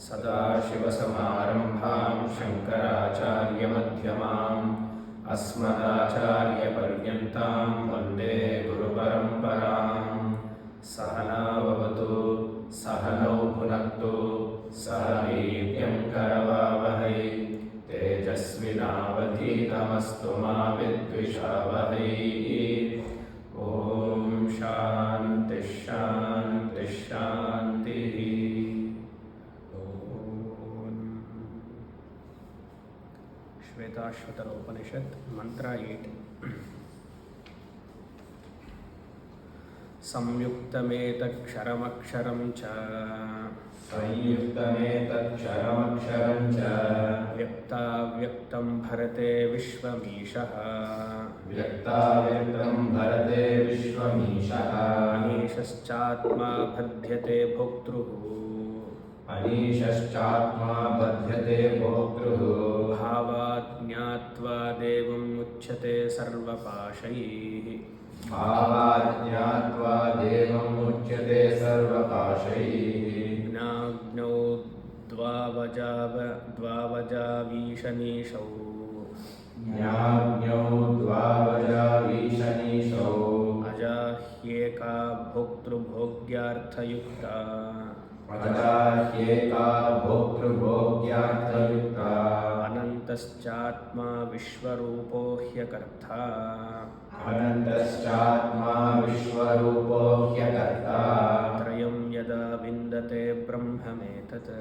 सदाशिवसमारम्भां शङ्कराचार्यमध्यमाम् अस्मदाचार्यपर्यन्तां वन्दे गुरुपरम्पराम्। सहना भवतु, सहनौ भुनक्तु, सह वीर्यं करवावहै, तेजस्विनावधीतमस्तु मा विद्विषावहै। ॐ शान्ति शान्ति शान्तिः। श्वेताश्वतर उपनिषद मंत्र 8 संयुक्तमेतक्षरमक्षरं च व्यक्ताव्यक्तं भरते विश्वमीशः अनीशश्चात्मा बध्यते भोक्तृः भावात् ज्ञात्वा देवं मुच्यते सर्वपाशैः ज्ञाज्ञौ द्वावजावीशनीशौ अजाह्येका भोक्तृभोग्यार्थयुक्ता अनन्तश्चात्मा विश्वरूपो ह्यकर्ता त्रयं यदा विन्दते ब्रह्ममेतत्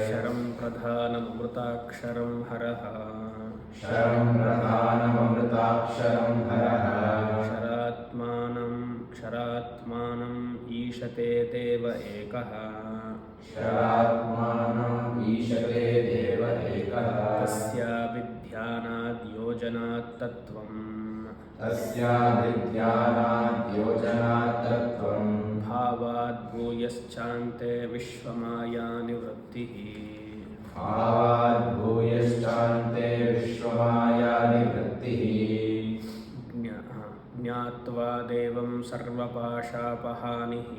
क्षरं प्रधानमृताक्षरं हरः क्षरात्मानं ईशते देव एकः तस्याभिध्यानाद् योजनात् तत्त्वम् भावाद् भूयश्चान्ते विश्वमाया निवृत्तिः ज्ञात्वा देवं सर्वपाशापहानिः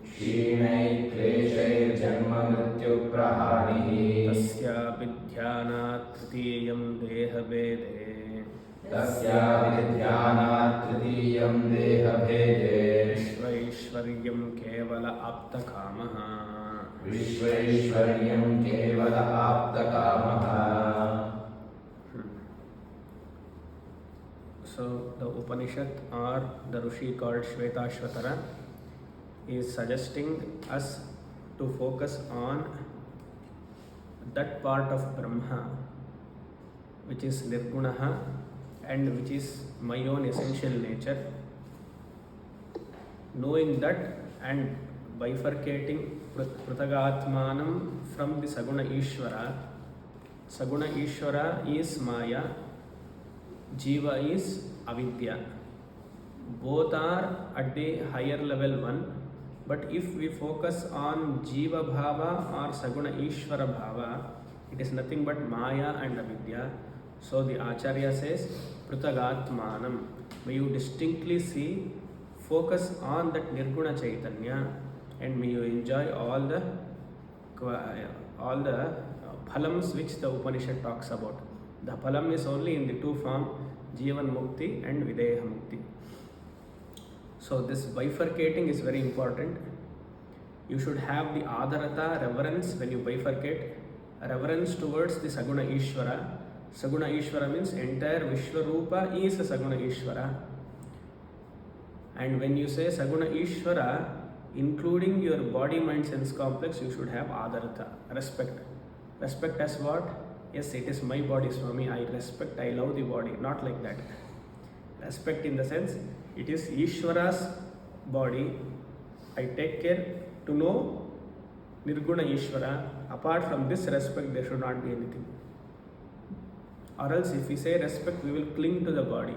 क्षीणैः क्लेशैर्जन्ममृत्युप्रहाणिः तस्याभिध्यानात् तृतीयं देहभेदे विश्वैश्वर्यं केवल आप्तकामः So the Upanishad or the Rishi called Shvetashvatara is suggesting us to focus on that part of Brahma which is Nirgunaha and which is my own essential nature. Knowing that and bifurcating Prutagatmanam from the Saguna Ishvara. Saguna Ishvara is Maya, Jiva is Avidya. Both are at the higher level one, but if we focus on Jiva Bhava or Saguna Ishvara Bhava, it is nothing but Maya and Avidya. So the Acharya says, Prutagatmanam. May you distinctly see, focus on that Nirguna Chaitanya, and may you enjoy all the phalams which the Upanishad talks about. The phalam is only in the two forms, Jivan Mukti and Videha Mukti. So this bifurcating is very important. You should have the Adarata, reverence when you bifurcate, reverence towards the Saguna Ishvara. Saguna Ishvara means entire Vishwarupa is a Saguna Ishvara. And when you say Saguna Ishvara, including your body, mind, sense complex, you should have Adarata, respect. Respect as what? Yes, it is my body, Swami. I respect, I love the body. Not like that. Respect in the sense, it is Ishvara's body. I take care to know Nirguna Ishvara. Apart from this respect, there should not be anything. Or else, if we say respect, we will cling to the body,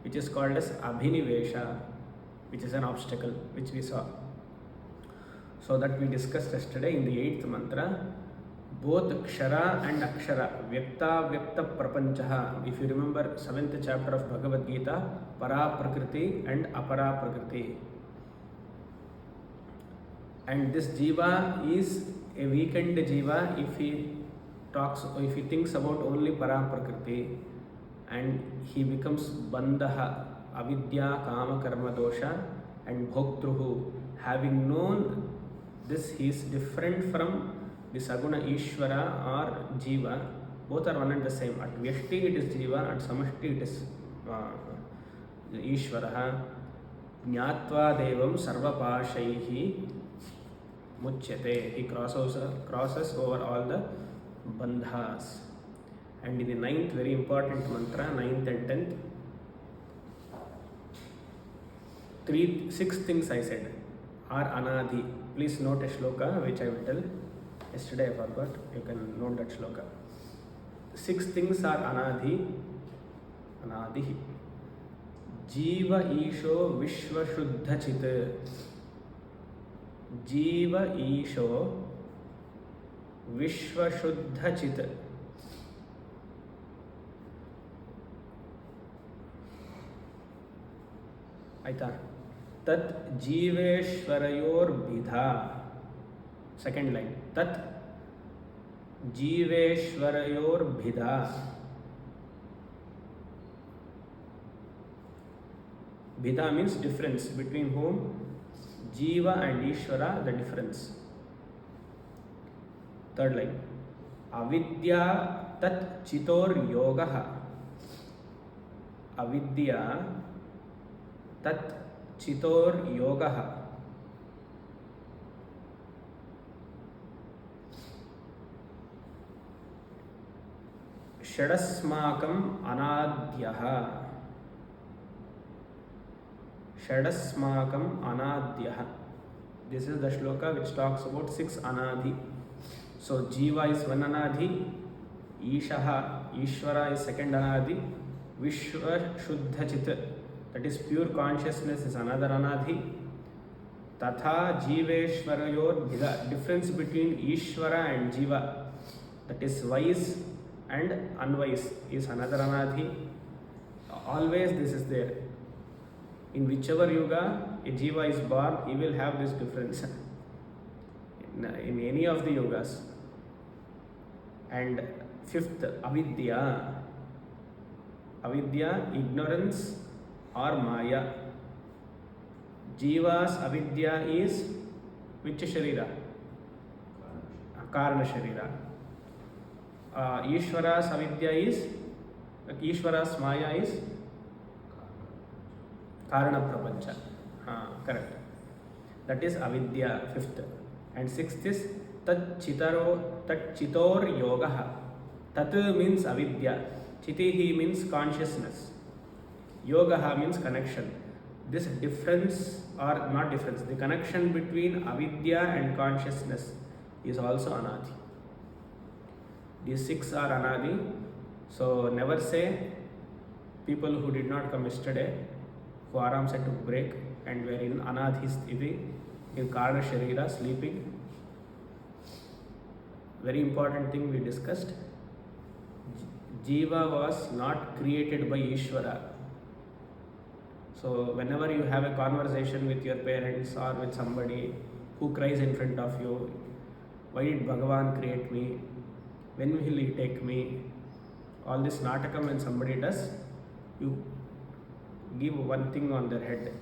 which is called as Abhinivesha, which is an obstacle, which we saw. So that we discussed yesterday in the 8th mantra. both Kshara and Akshara, Vyakta Vyakta Prapanchaha. If you remember 7th chapter of Bhagavad Gita, Para Prakriti and Apara Prakriti. And this Jiva is a weakened Jiva if he thinks about only Para Prakriti, and he becomes Bandha, Avidya, Kama, Karma, Dosha, and Bhoktruhu. Having known this, he is different from the Saguna Ishvara or Jiva. Both are one and the same. At Vyashti it is Jiva, at Samashti it is Ishvara. Jnatva Devam Sarvapashaihi Muchyate. He crosses over all the bandhas. And in the 9th, very important mantra, 9th and 10th, 6 things I said are Anadhi. Please note a shloka which I will tell. Yesterday I forgot. You can note that shloka. 6 things are Anadhi. Anadhi. Jiva Isho Vishwa Shuddha Chit. Jiva Isho Vishwa Shuddha Chit. Aita. Tat Jiveshwarayor Bidha. Second line. Tat Jiveshwarayor Bidha. Bidha means difference. Between whom? Jiva and Ishvara, the difference. Third line. Avidya tat chitor yogaha. Avidya tat chitor yogaha. Shadasmakam anadyaha. Shadasmakam anadyaha. This is the shloka which talks about 6 anadhi. So Jiva is one anadhi, Ishaha, Ishvara is second anadhi, Vishwa Shuddha Chit, that is pure consciousness, is another anadhi. Tatha Jiveshwarayor Bhida, difference between Ishvara and Jiva, that is wise and unwise, is another anadhi. Always this is there. In whichever yuga a Jiva is born, he will have this difference. In any of the yogas. And 5th, Avidya. Avidya, ignorance or Maya. Jiva's Avidya is which Sharira? Karana Sharira. Ishvara's Avidya is, Ishvara's Maya is Karana Prapancha. Correct. That is Avidya, 5th. And 6th is Tat Chitor Yogaha. Tat means Avidya. Chitihi means consciousness. Yogaha means connection. This difference, or not difference, the connection between Avidya and consciousness is also Anadi. These 6 are Anadi. So never say people who did not come yesterday, who Aram said took break and were in Anadhi Sthiti, in Karna Sharira, sleeping. Very important thing we discussed. Jiva was not created by Ishvara. So whenever you have a conversation with your parents or with somebody who cries in front of you, why did Bhagavan create me? When will he take me? All this natakam when somebody does, you give one thing on their head.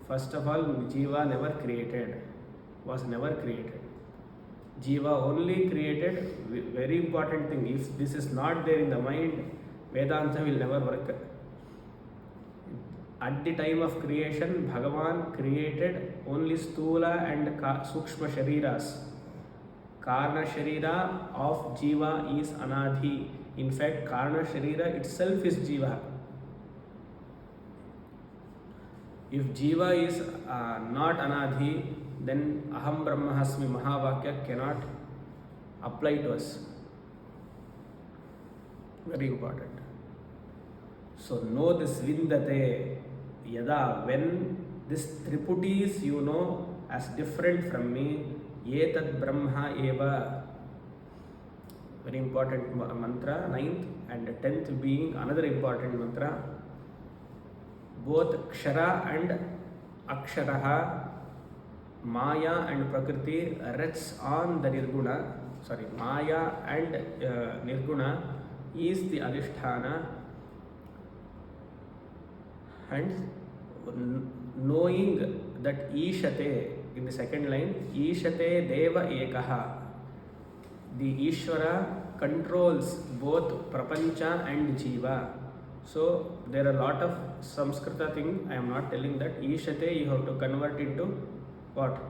First of all, Jiva never created, was never created. Jiva only created, very important thing. If this is not there in the mind, Vedanta will never work. At the time of creation, Bhagavan created only Stula and Sukshma Shariras. Karna Sharira of Jiva is Anadhi. In fact, Karna Sharira itself is Jiva. If Jiva is not Anadhi, then Aham Brahmasmi Mahavakya cannot apply to us. Very important. So know this Vindate Yada, when this Triputis you know as different from me, Etad Brahma eva, very important mantra, 9th, and 10th being another important mantra. Both Kshara and Aksharaha, Maya and Prakriti rests on the Nirguna. Sorry, Maya and Nirguna is the Adhisthana, and knowing that Ishate, in the second line, Ishate Deva Ekaha, the Ishvara controls both Prapancha and Jiva. So there are a lot of Samskrita thing. I am not telling that. Ishate you have to convert into what?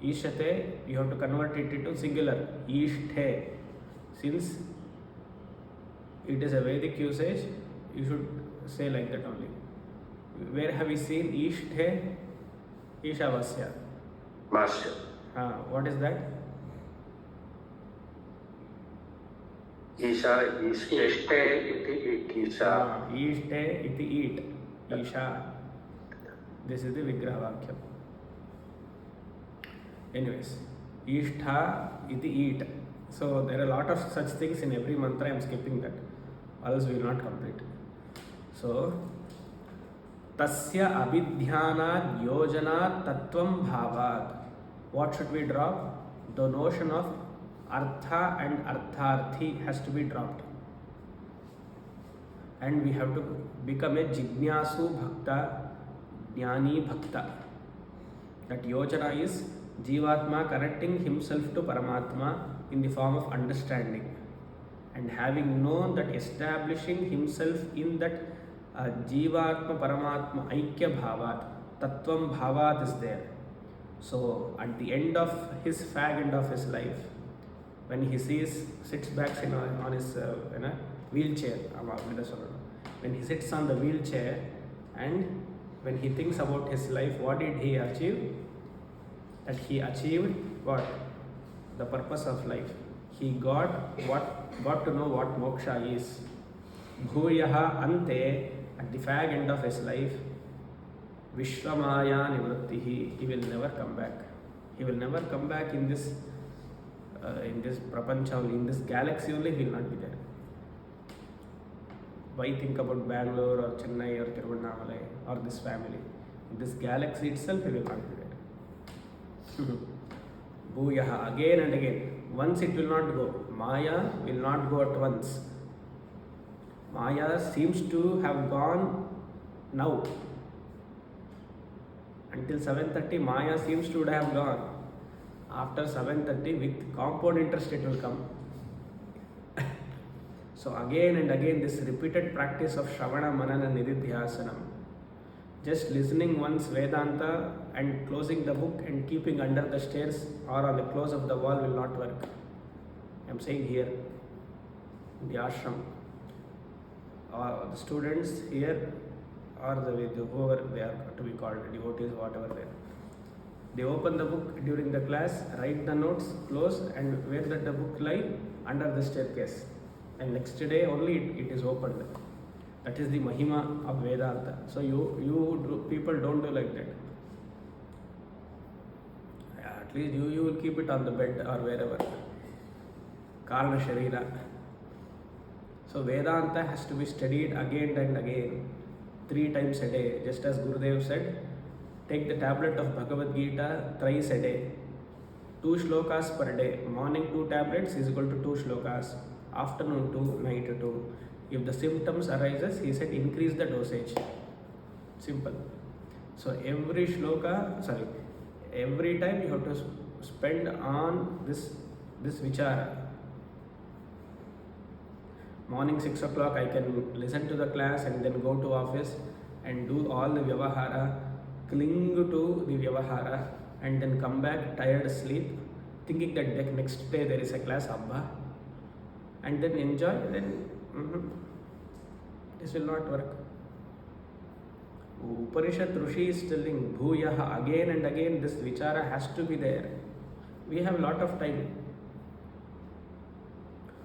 Ishate you have to convert it into singular. Ishthe. Since it is a Vedic usage, you should say like that only. Where have we seen Ishthe? Ishavasya. Master. What is that? Isha, Ishte, iti Isha. Ishte, iti eat. Isha. This is the Vigraha Vakyam. Anyways, Ishtha, iti eat. So there are a lot of such things in every mantra. I am skipping that, or else we will not complete. So, Tasya abhidhyanad yojanat tattvam bhavat. What should we drop? The notion of artha and artharthi has to be dropped. And we have to become a jignasu bhakta, jnani bhakta. That yojana is Jivatma connecting himself to Paramatma in the form of understanding. And having known that, establishing himself in that Jivatma Paramatma Aikya Bhavat, Tattvam Bhavat is there. So at the end of his fag end of his life, when he sits back on his wheelchair, when he sits on the wheelchair and when he thinks about his life, what did he achieve? That he achieved what? The purpose of life. He got to know what moksha is. Bhuyaha ante, at the fag end of his life, Vishramaya nivrittihi, he will never come back. He will never come back in this prapancha only, in this galaxy only, he will not be there. Why think about Bangalore or Chennai or Tiruvannamalai or this family? In this galaxy itself, he will not be there. Bhuyaha, again and again. Once it will not go. Maya will not go at once. Maya seems to have gone now. Until 7:30, Maya seems to have gone. After 7:30, with compound interest, it will come. So again and again, this repeated practice of Shravana, Manana, Nididhyasanam, just listening once Vedanta and closing the book and keeping under the stairs or on the close of the wall will not work. I am saying here, in the ashram, the students here, or whoever they are to be called, devotees, whatever they are. They open the book during the class, write the notes, close, and where that the book lie? Under the staircase. And next day only it is opened. That is the Mahima of Vedanta. So people don't do like that. At least you will keep it on the bed or wherever. Karna Sharira. So Vedanta has to be studied again and again, 3 times a day. Just as Gurudev said, take the tablet of Bhagavad Gita thrice a day. 2 shlokas per day. Morning 2 tablets is equal to 2 shlokas. Afternoon 2, night 2. If the symptoms arises, he said increase the dosage. Simple. So every time you have to spend on this vichara. Morning 6 o'clock I can listen to the class and then go to office and do all the vyavahara, cling to the vyavahara, and then come back tired asleep, thinking that the next day there is a class, Abba, and then enjoy, then this will not work. Upanishad Rishi is telling Bhuyaha, again and again this vichara has to be there. We have a lot of time.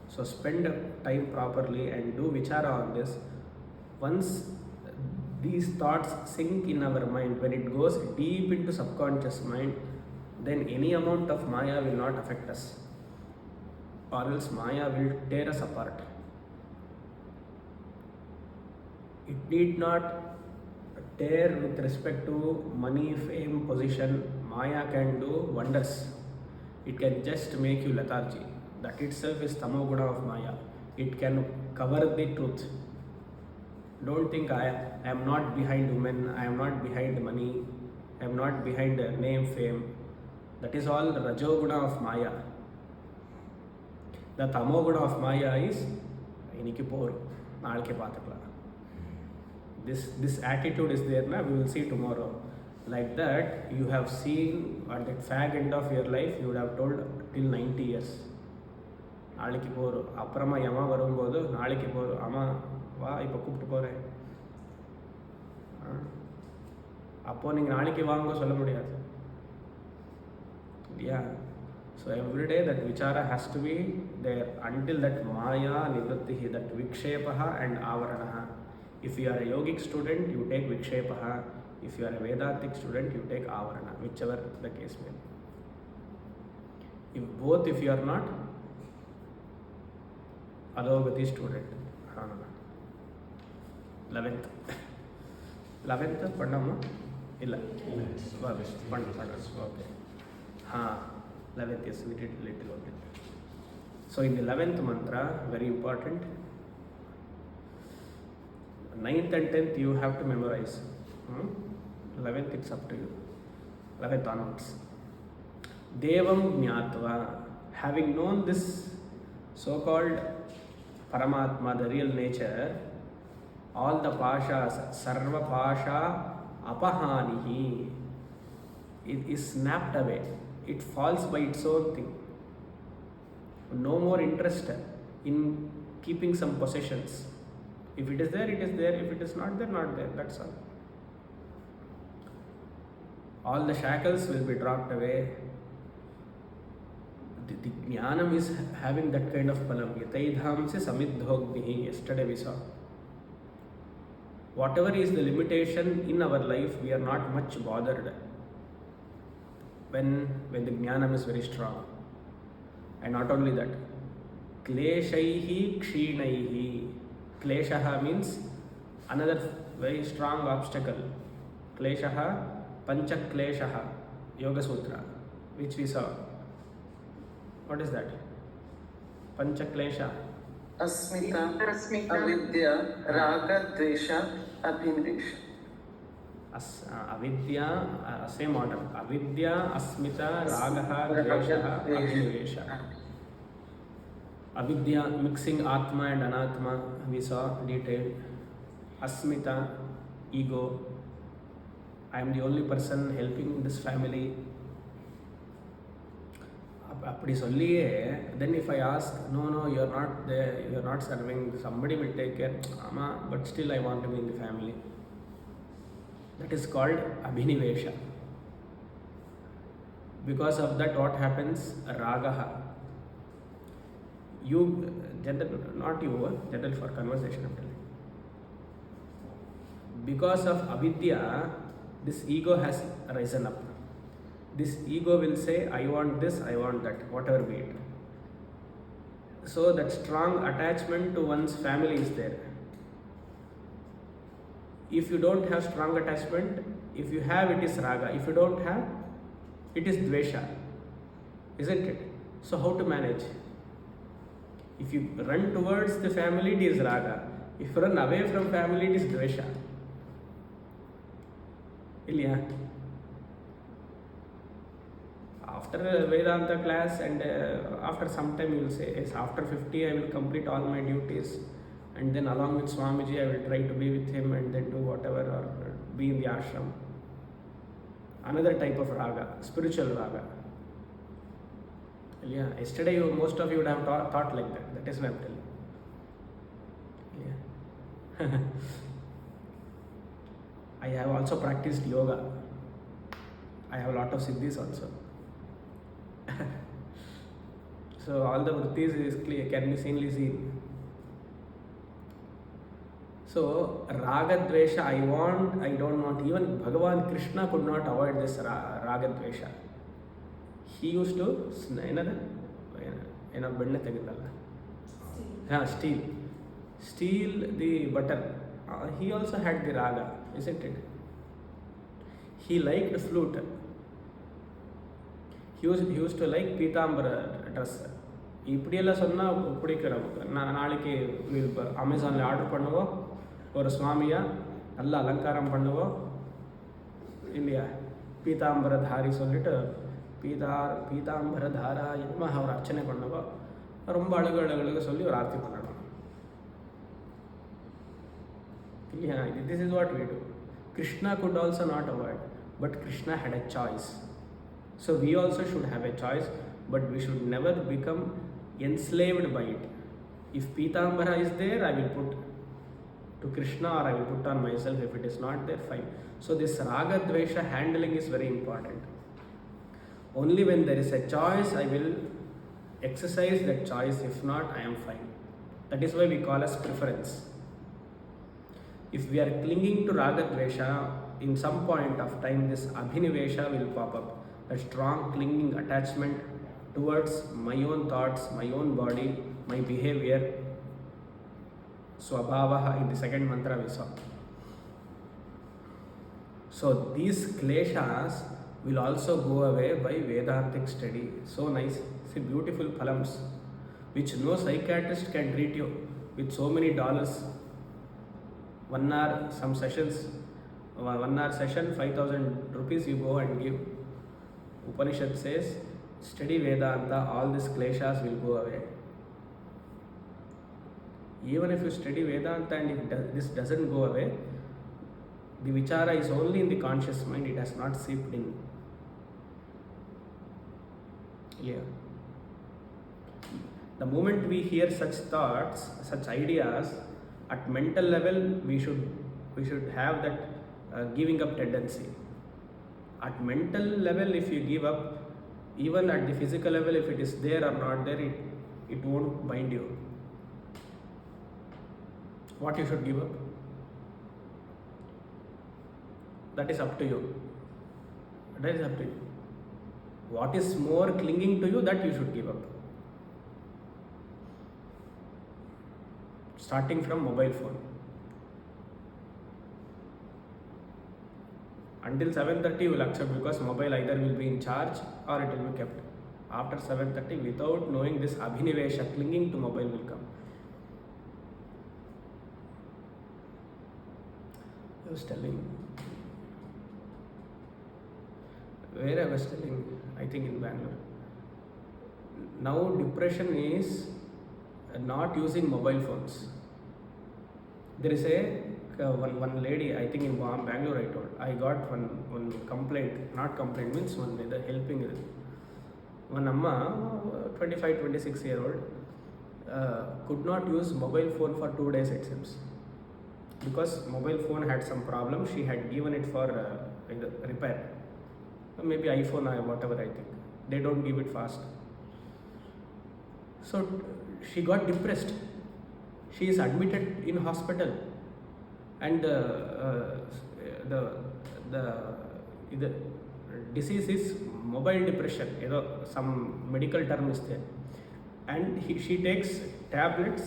So spend time properly and do vichara on this. Once these thoughts sink in our mind, when it goes deep into subconscious mind, then any amount of Maya will not affect us, or else Maya will tear us apart. It need not tear with respect to money, fame, position. Maya can do wonders. It can just make you lethargy. That itself is tamoguna of Maya. It can cover the truth. Don't think I am not behind women, I am not behind money, I am not behind name, fame. That is all rajoguna of Maya. The tamoguna of Maya is iniki poru, naalke paathukala. This attitude is there now, we will see tomorrow. Like that, you have seen at that fag end of your life, you would have told till 90 years. நாளைக்கு போகிறோம், அப்புறமா யமா வரும்போது நாளைக்கு போகிறோம், அம்மா வா இப்போ கூப்பிட்டு போகிறேன். அப்போது நீங்கள் நாளைக்கு வாங்க சொல்ல முடியாது இல்லையா? So every day that vichara has to be there until that maya nivrittihi, that vikshepaha and avaranaha. If you are a yogic student, you take vikshepaha. If you are a Vedantic student, you take avarana, whichever the case may be. If you are not, adogati student. 11th பண்ணாமா இல்லை பண்ண okay 11th, yes, we did little of it. So in the 11th mantra, very important, 9th and 10th you have to memorize. 11th it's up to you, 11th onwards. Devam Jnatva, having known this so-called Paramatma, the real nature, all the pashas, sarva pasha apahanihi, it is snapped away. It falls by its own thing. No more interest in keeping some possessions. If it is there, it is there. If it is not there, not there. That's all. All the shackles will be dropped away. The jnanam is having that kind of palam. Yataidhamse samidhognihi. Yesterday we saw. Whatever is the limitation in our life, we are not much bothered when the jnanam is very strong. And not only that, kleshaihi kshinaihi. Kleshaha means another very strong obstacle. Kleshaha, pancha kleshaha, Yoga Sutra, which we saw. What is that? Pancha klesha. Asmita, avidya, raga, dvesha, abhinivesha. Avidya, same order. Avidya, asmita, ragaha, dveshaha, abhinivesha. Avidya, mixing atma and anatma, we saw detailed. Asmita, ego. I am the only person helping this family. அப்படி சொல்லியே, then if I ask, no, you are not there, you are not serving, somebody will take care. Ama, but still I want to be in the family. That is called abhinivesha. Because of that, what happens? Ragaha. You, general, not you, general for conversation I'm telling. Because of avidya, this ego has risen up. This ego will say, I want this, I want that, whatever be it. So that strong attachment to one's family is there. If you don't have strong attachment, if you have, it is raga. If you don't have, it is dvesha. Isn't it? So how to manage? If you run towards the family, it is raga. If you run away from family, it is dvesha. Ilya? After Vedanta class and after some time you will say, yes, after 50 I will complete all my duties, and then along with Swamiji I will try to be with him and then do whatever or be in the ashram. Another type of raga, spiritual raga. Yeah, yesterday most of you would have thought like that. That is what I am telling. Yeah. I have also practiced yoga. I have a lot of siddhis also. So all the vrittis is clear, can be seen. So So raga dvesha, I want, I don't want. Even Bhagavan Krishna could not avoid this raga dvesha. He used to ಬೆಣ್ಣೆ ತೆಗೆದಲ್ಲ, steal the butter. He also had the raga, isn't it? He liked flute. He used to like பீதாம்பர dress. இப்படியெல்லாம் சொன்னால் பிடிக்கிறோம். நாளைக்கு அமேசானில் order பண்ணுவோம், ஒரு சுவாமியா நல்லா அலங்காரம் பண்ணுவோம் இல்லையா, பீதாம்பரதாரி சொல்லிட்டு பீதாம்பரதாரா என்னமா அவர் அர்ச்சனை பண்ணுவோம், ரொம்ப அழகு சொல்லி ஒரு ஆர்த்தி பண்ணணும் இல்லையா. This is what we do. Krishna could also not avoid, but Krishna had a choice. So we also should have a choice, but we should never become enslaved by it. If Pitambara is there, I will put to Krishna, or I will put on myself. If it is not there, fine. So this raga dvesha handling is very important. Only when there is a choice, I will exercise that choice. If not, I am fine. That is why we call as preference. If we are clinging to raga dvesha, in some point of time this abhinivesha will pop up, a strong clinging attachment towards my own thoughts, my own body, my behavior. Swabhavaha in the second mantra we saw. So these kleshas will also go away by Vedantic study. So nice. See, beautiful phalams which no psychiatrist can treat you with so many dollars. 1 hour, some sessions, 1 hour session, 5,000 rupees you go and give. Upanishad says, study Vedanta, all these kleshas will go away. Even if you study Vedanta and if this doesn't go away, the vichara is only in the conscious mind, it has not seeped in. Yeah. The moment we hear such thoughts, such ideas, at mental level we should have that giving up tendency. At mental level, if you give up, even at the physical level, if it is there or not there, it won't bind you. What you should give up? That is up to you. That is up to you. What is more clinging to you, that you should give up. Starting from mobile phone. Until 7:30 you will accept, because mobile either will be in charge or it will be kept. After 7:30, without knowing this abhinivesha, clinging to mobile will come. I was telling, where I was telling, I think in Bangalore. Now depression is not using mobile phones. There is one lady, I think in Bangalore, I told, I got one complaint, not complaint means one the helping. One amma, 25-26-year-old, could not use mobile phone for 2 days it seems. Because mobile phone had some problem, she had given it for repair. Maybe iPhone or whatever, I think. They don't give it fast. So she got depressed. She is admitted in hospital, and the disease is mobile depression. You know, some medical term is there, and she takes tablets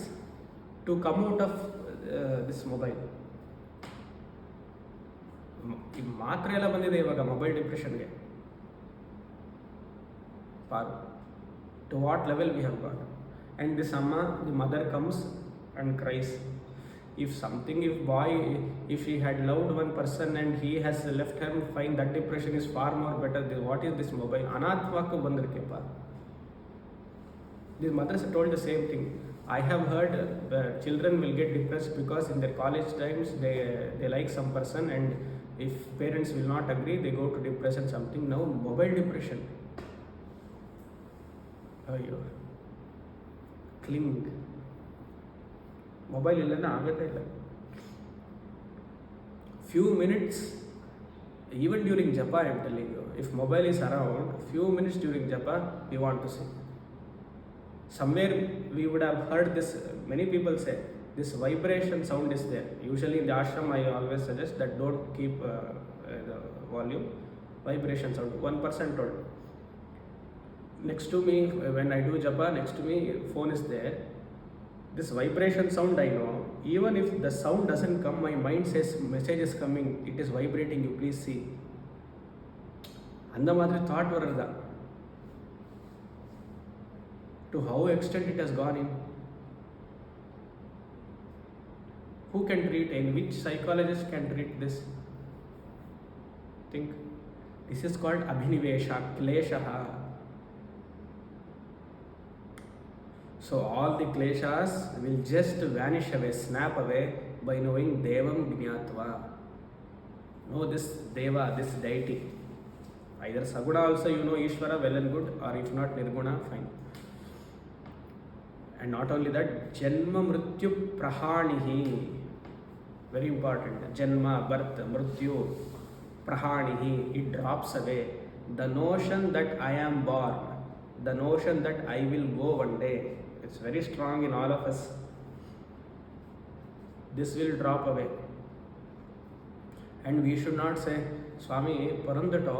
to come out of this mobile. ಈ ಮಾತ್ರೆ ಎಲ್ಲ ಬಂದಿದೆ ಇವಾಗ mobile ಡಿಪ್ರೆಷನ್ಗೆ. ಪಾರು to what level we have got. And this amma, the mother comes and cries. If she had loved one person and he has left her, fine, that depression is far more better. What is this mobile? Anathvaku bandirkepa. The mothers told the same thing. I have heard children will get depressed because in their college times they like some person, and if parents will not agree, they go to depression something. Now mobile depression. ಅಯ್ಯೋ, cling mobile ಇಲ್ಲದ ಆಗೋದೇ ಇಲ್ಲ. Few minutes, even during japa, I am telling you, if mobile is around, few minutes during japa, we want to sing. Somewhere we would have heard this, many people say, this vibration sound is there. Usually in the ashram I always suggest that don't keep the volume. Vibration sound 1% told. Next to me when I do japa, next to me phone is there. This vibration sound I know. Even if the sound doesn't come, my mind says message is coming, it is vibrating, you please see. அந்த மாதிரி thought வர்றது தான். To how extent it has gone in. Who can treat, and which psychologist can treat this? Think. This is called abhinivesha, kleshaha. So all the kleshas will just vanish away, snap away by knowing Devam Jnatva. Know this Deva, this deity. Either Saguna also you know Ishvara, well and good, or if not Nirguna, fine. And not only that, Janma Mrityu Prahanihi. Very important. Janma, birth, Mrityu, Prahanihi. It drops away. The notion that I am born, the notion that I will go one day, it's very strong in all of us. This will drop away. And we should not say, Swami, Parandato,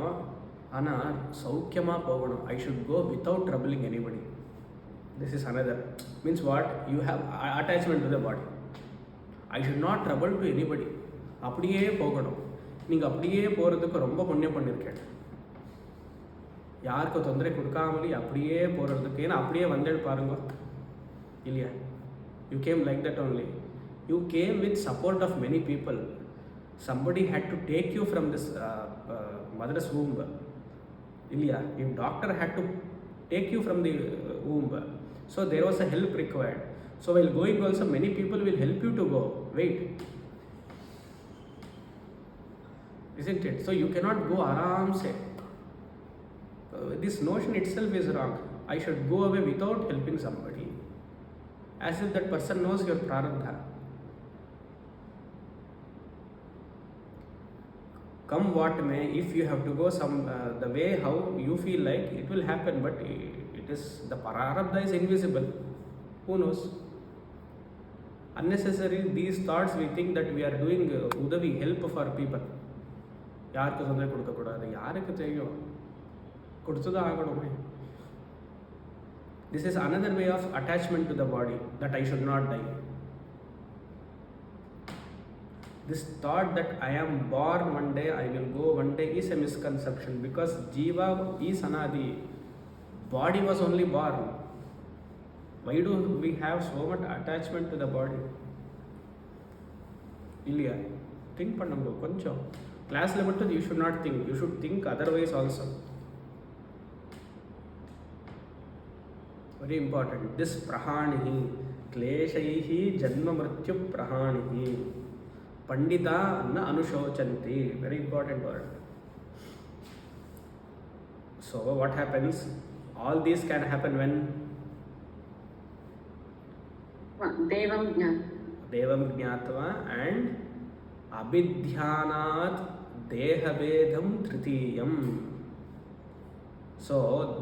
Ana, Saukyama Pavana. I should go without troubling anybody. This is another. Means what? You have attachment to the body. I should not trouble to anybody. அப்படியே போகணும். நீங்கள் அப்படியே போகிறதுக்கு ரொம்ப புண்ணியம் பண்ணியிருக்கேன். யாருக்கும் தொந்தரவு கொடுக்காமலே அப்படியே போகிறதுக்கு. ஏன்னா அப்படியே வந்து பாருங்க இல்லையா? You came like that only. You came with support of many people. Somebody had to take you from this mother's womb. Ilya, if doctor had to take you from the womb, so there was a help required. So while going also many people will help you to go. Wait, isn't it? So you cannot go aram se. This notion itself is wrong. I should go away without helping somebody, as if that person knows your prarabdha. Come what may, if you have to go some the way how you feel like, it will happen, but it is, the prarabdha is invisible. Who knows? Unnecessary these thoughts, we think that we are doing udavi, help for people. யாருக்கு தொந்தரவு கொடுக்கக்கூடாது, யாருக்கு தெரியும், கொடுத்துதான் ஆகணுமே. This is another way of attachment to the body, that I should not die. This thought that I am born one day, I will go one day, is a misconception, because Jiva is Anadi. Body was only born. Why do we have so much attachment to the body? Ilya, think pannungo koncham. Class level to you should not think. You should think otherwise also. Very important. This prahanihi, kleshaihi janma mrityu prahanihi. Pandita na anushochanti. Very important word. So what happens? All these can happen when Devam Jnatva and Abhidhyanat Dehavedam Tritiyam. So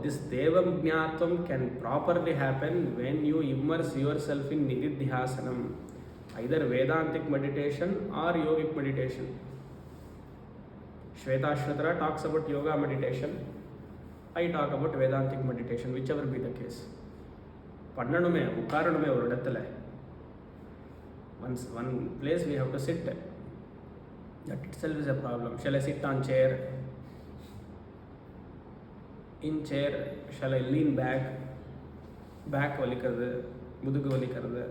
this Devam Jnatvam can properly happen when you immerse yourself in Nididhyasanam, either Vedantic meditation or yogic meditation. Shvetashvatara talks about yoga meditation. I talk about Vedantic meditation, whichever be the case. பண்ணணுமே, உட்காரணுமே ஒரு இடத்துல. One place we have to sit. That itself is a problem. Shall I sit on chair? In chair, shall I lean back? Back வலிக்கிறது, முதுகு வலிக்கிறது,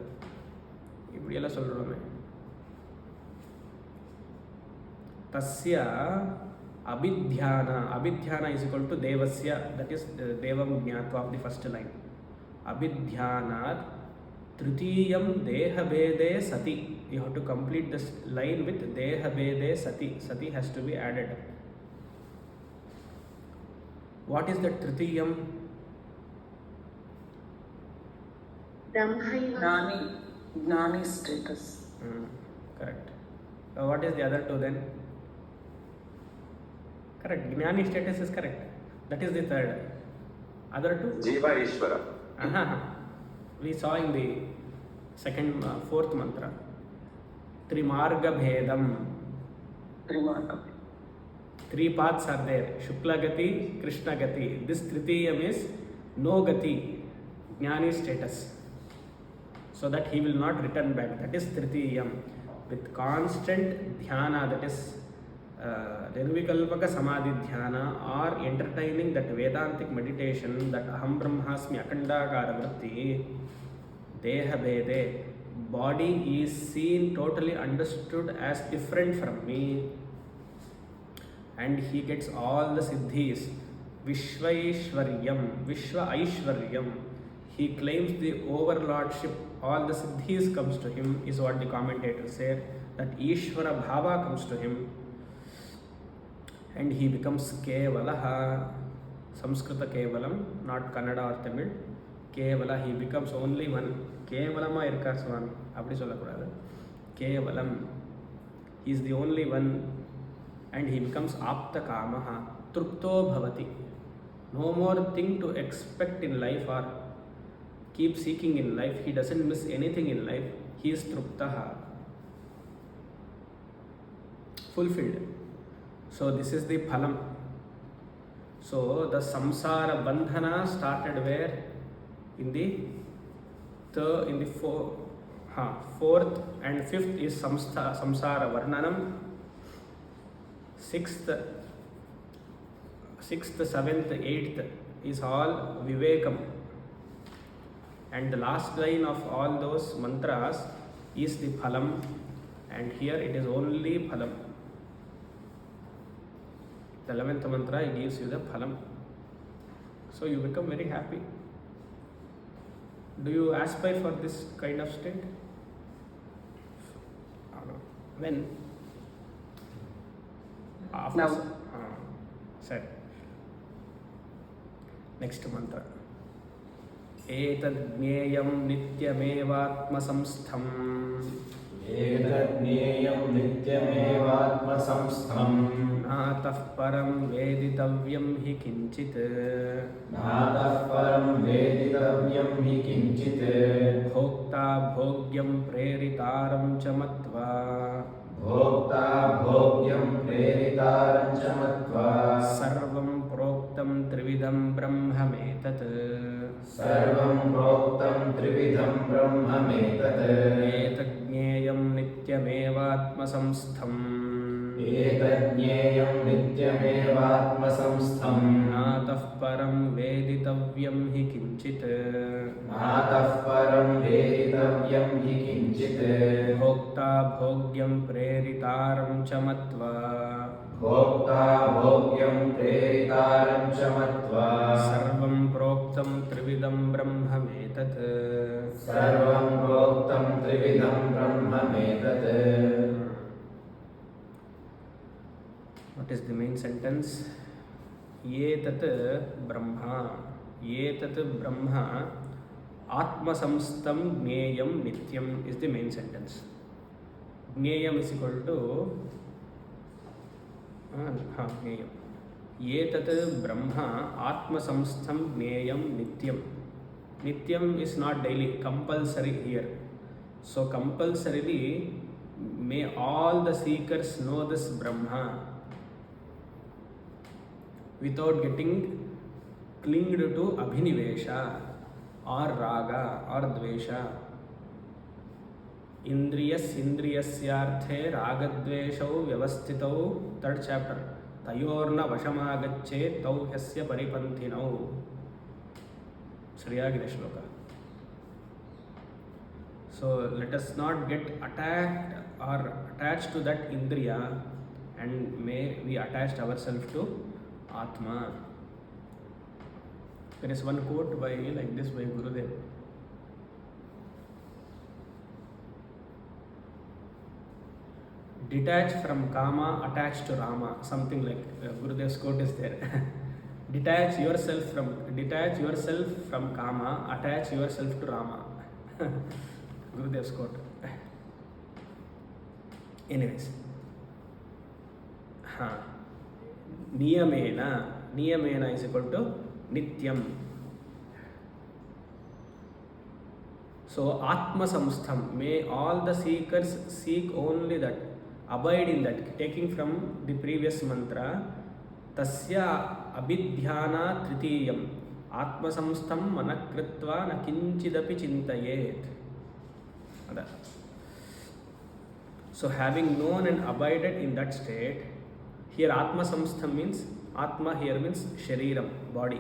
இப்படியெல்லாம் சொல்கிறோமே. தஸ்ய abhidhyana is equal to devasya, that is devam jnatva of the first line. Abhidhyanat tritiyam dehabede sati. You have to complete this line with dehabede sati. Sati has to be added. What is the tritiyam? Gnani status. Correct. What is the other two then? Correct. Gnani status is correct. That is the third. Other two? Jiva Ishvara. We saw in the second, fourth mantra. Trimarga bhedam. Trimarga. Three paths are there. Shukla Gati, Krishna Gati. This Tritiyam is no Gati, Jnani status. So that he will not return back. That is Tritiyam. With constant dhyana, that is Nirvikalpaka Samadhi dhyana, or entertaining that Vedantic meditation, that Aham Brahmasmi Akandakara Vritti, Deha Bhede, body is seen, totally understood as different from me. And he gets all the siddhis. Vishvaishwaryam, Vishva Aishwaryam. He claims the overlordship. All the siddhis comes to him, is what the commentators say. That Ishvara Bhava comes to him. And he becomes Kevalaha. Samskrita Kevalam, not Kannada or Tamil. Kevala, he becomes only one. Kevalama irkar Swami. Appadi sollakudadu. Kevalam. He is the only one. And he becomes Apta Kamaha. Trupto Bhavati. No more thing to expect in life or keep seeking in life. He doesn't miss anything in life. He is Truptaha. Fulfilled. So this is the Phalam. So the Samsara Bandhana started where? In the fourth and fifth is Samsara Varnanam. Sixth, seventh, eighth is all Vivekam. And the last line of all those mantras is the Phalam. And here it is only Phalam. The 11th mantra, it gives you the Phalam. So you become very happy. Do you aspire for this kind of state? When? Now. Sir. Next mantra. एतज्ज्ञेयं नित्यमेवात्मसंस्थम् एतज्ज्ञेयं नित्यमेवात्मसंस्थम् नातः परं वेदितव्यं हि किञ्चित् नातः परं वेदितव्यं हि किञ्चित् भोक्ता भोग्यं प्रेरितारं च मत्वा भोक्ता भोग्यं प्रेरितारं च मत्वा सर्वं प्रोक्तं त्रिविधं ब्रह्ममेतत् सर्वं प्रोक्तं त्रिविधं ब्रह्ममेतत् एतज्ज्ञेयं नित्यमेवात्मसंस्थम् एतज्ज्ञेयं नित्यमेवात्मसंस्थम् नातः परं वेदितव्यं हि किञ्चित् नातः परं वेदितव्यं हि किञ्चित् भोक्ता भोग्यं प्रेरितारं च मत्वा भोक्ता भोग्यं प्रेरितारं च मत्वा सर्वं प्रोक्तं त्रिविधं ब्रह्ममेतत् सर्वं प्रोक्तं त्रिविधं ब्रह्ममेतत् What is the main sentence? Etat Brahma. Etat Brahma Atmasamstam Gneyam Nityam is the main sentence. Gneyam is equal to Gneyam. Etat Brahma Atmasamstam Gneyam Nityam. Nityam is not daily, compulsory here. So compulsorily may all the seekers know this Brahma without getting clinged to abhinivesha or raga or dvesha. Indriyas indriyasyarthe ragadveshau vyavastitau, third chapter. Tayorna vashamagacche tau hyasya paripanthinau. Shriyagire shloka. So let us not get attacked or attached to that indriya, and may we attach ourselves to Atma. There is one quote by like this by Gurudev. Detach from Kama, attach to Rama. Something like Gurudev's quote is there. Detach yourself from Kama, attach yourself to Rama. Gurudev's quote. Anyways. Niyamena is equal to Nityam. So Atma Samstham, may all the seekers seek only that, abide in that, taking from the previous mantra, Tasya abhidhyana tritiyam, Atma Samstham manakritva na kinchidapi chintayet. So having known and abided in that state, here Atma Samstham means, Atma here means Shariram, body.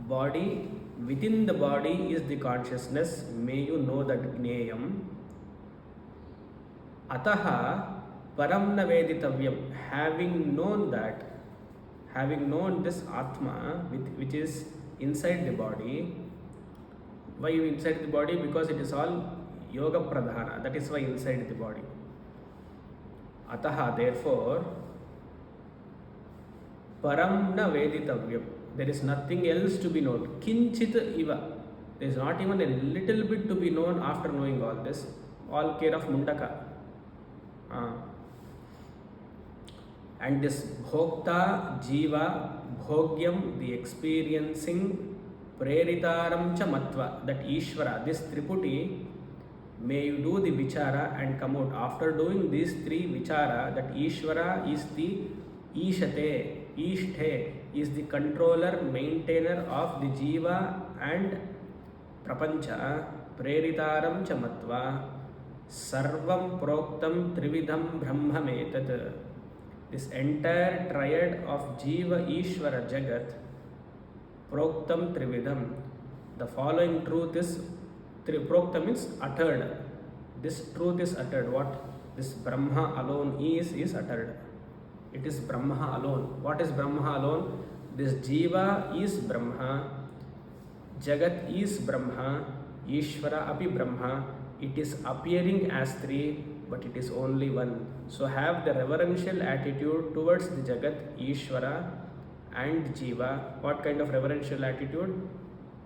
Body, within the body is the consciousness, may you know that Gneyam. Ataha Param na Veditavyam, having known that, having known this Atma, which is inside the body. Why inside the body? Because it is all Yoga Pradhana, that is why inside the body. Ataha, therefore, Param na Veditavyam, there is nothing else to be known. Kinchit iva, there is not even a little bit to be known after knowing all this. All care of Mundaka. And this Bhokta, Jiva, Bhogyam, the experiencing, Preritaram cha Matva, that Ishvara, this Triputi, may you do the Vichara and come out. After doing these three Vichara, that Ishvara is the Ishate, Ishthe, is the controller, maintainer of the Jiva and Prapancha, Preritaram cha Matva, Sarvam Proktam Trividham Brahmametat. This entire triad of Jiva, Ishvara, Jagat, Proktam Trividham. The following truth is, Proktam means uttered. This truth is uttered. What this Brahma alone is uttered. It is Brahma alone. What is Brahma alone? This Jiva is Brahma, Jagat is Brahma, Ishvara api Brahma. It is appearing as three, but it is only one. So have the reverential attitude towards the Jagat, Ishvara and Jiva. What kind of reverential attitude?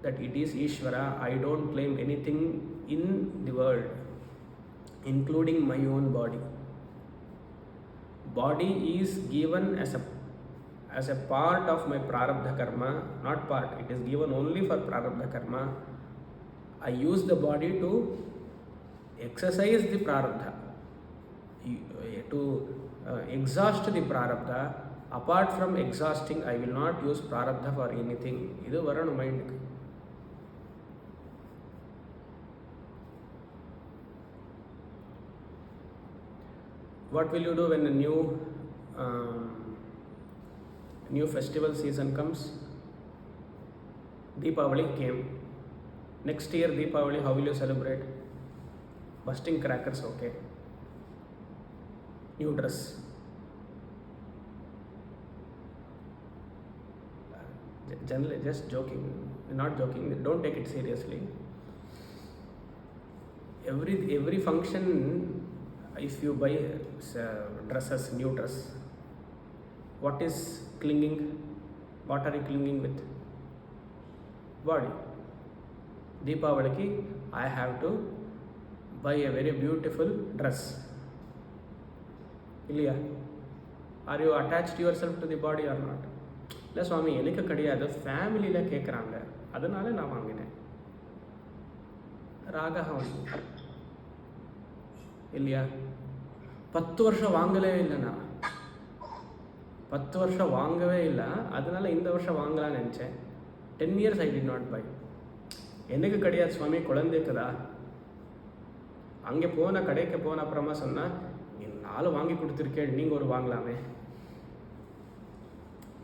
That it is Ishvara. I don't claim anything in the world, including my own body. Body is given as a part of my prarabdha karma, not part, it is given only for prarabdha karma. I use the body to exercise the prarabdha, to exhaust the prarabdha. Apart from exhausting, I will not use prarabdha for anything. Idu varanu mind. What will you do when the new festival season comes? Deepavali came. Next year Deepavali, how will you celebrate? Busting crackers, okay. New dress. Generally, just joking. Not joking. Don't take it seriously. Every function, if you buy dresses, new dress, what is clinging? What are you clinging with? Body. Deepavaliki, I have to buy a very beautiful dress. Ilya, are you attached yourself to the body or not? இல்லை சுவாமி எனக்கு கிடையாது, ஃபேமிலியில் கேட்குறாங்க, அதனால நான் வாங்கினேன். ராகவன் இல்லையா? 10 வருஷம் வாங்கவே இல்லைண்ணா, 10 வருஷம் வாங்கவே இல்லை, அதனால இந்த வருஷம் வாங்கலான்னு நினச்சேன். 10 years I did not buy. எனக்கு கிடையாது சுவாமி, குழந்தைக்குதா. அங்கே போன கடைக்கு போன அப்புறமா சொன்னால், நீ 4 வாங்கி கொடுத்துருக்கேன், நீங்கள் ஒரு வாங்கலாமே.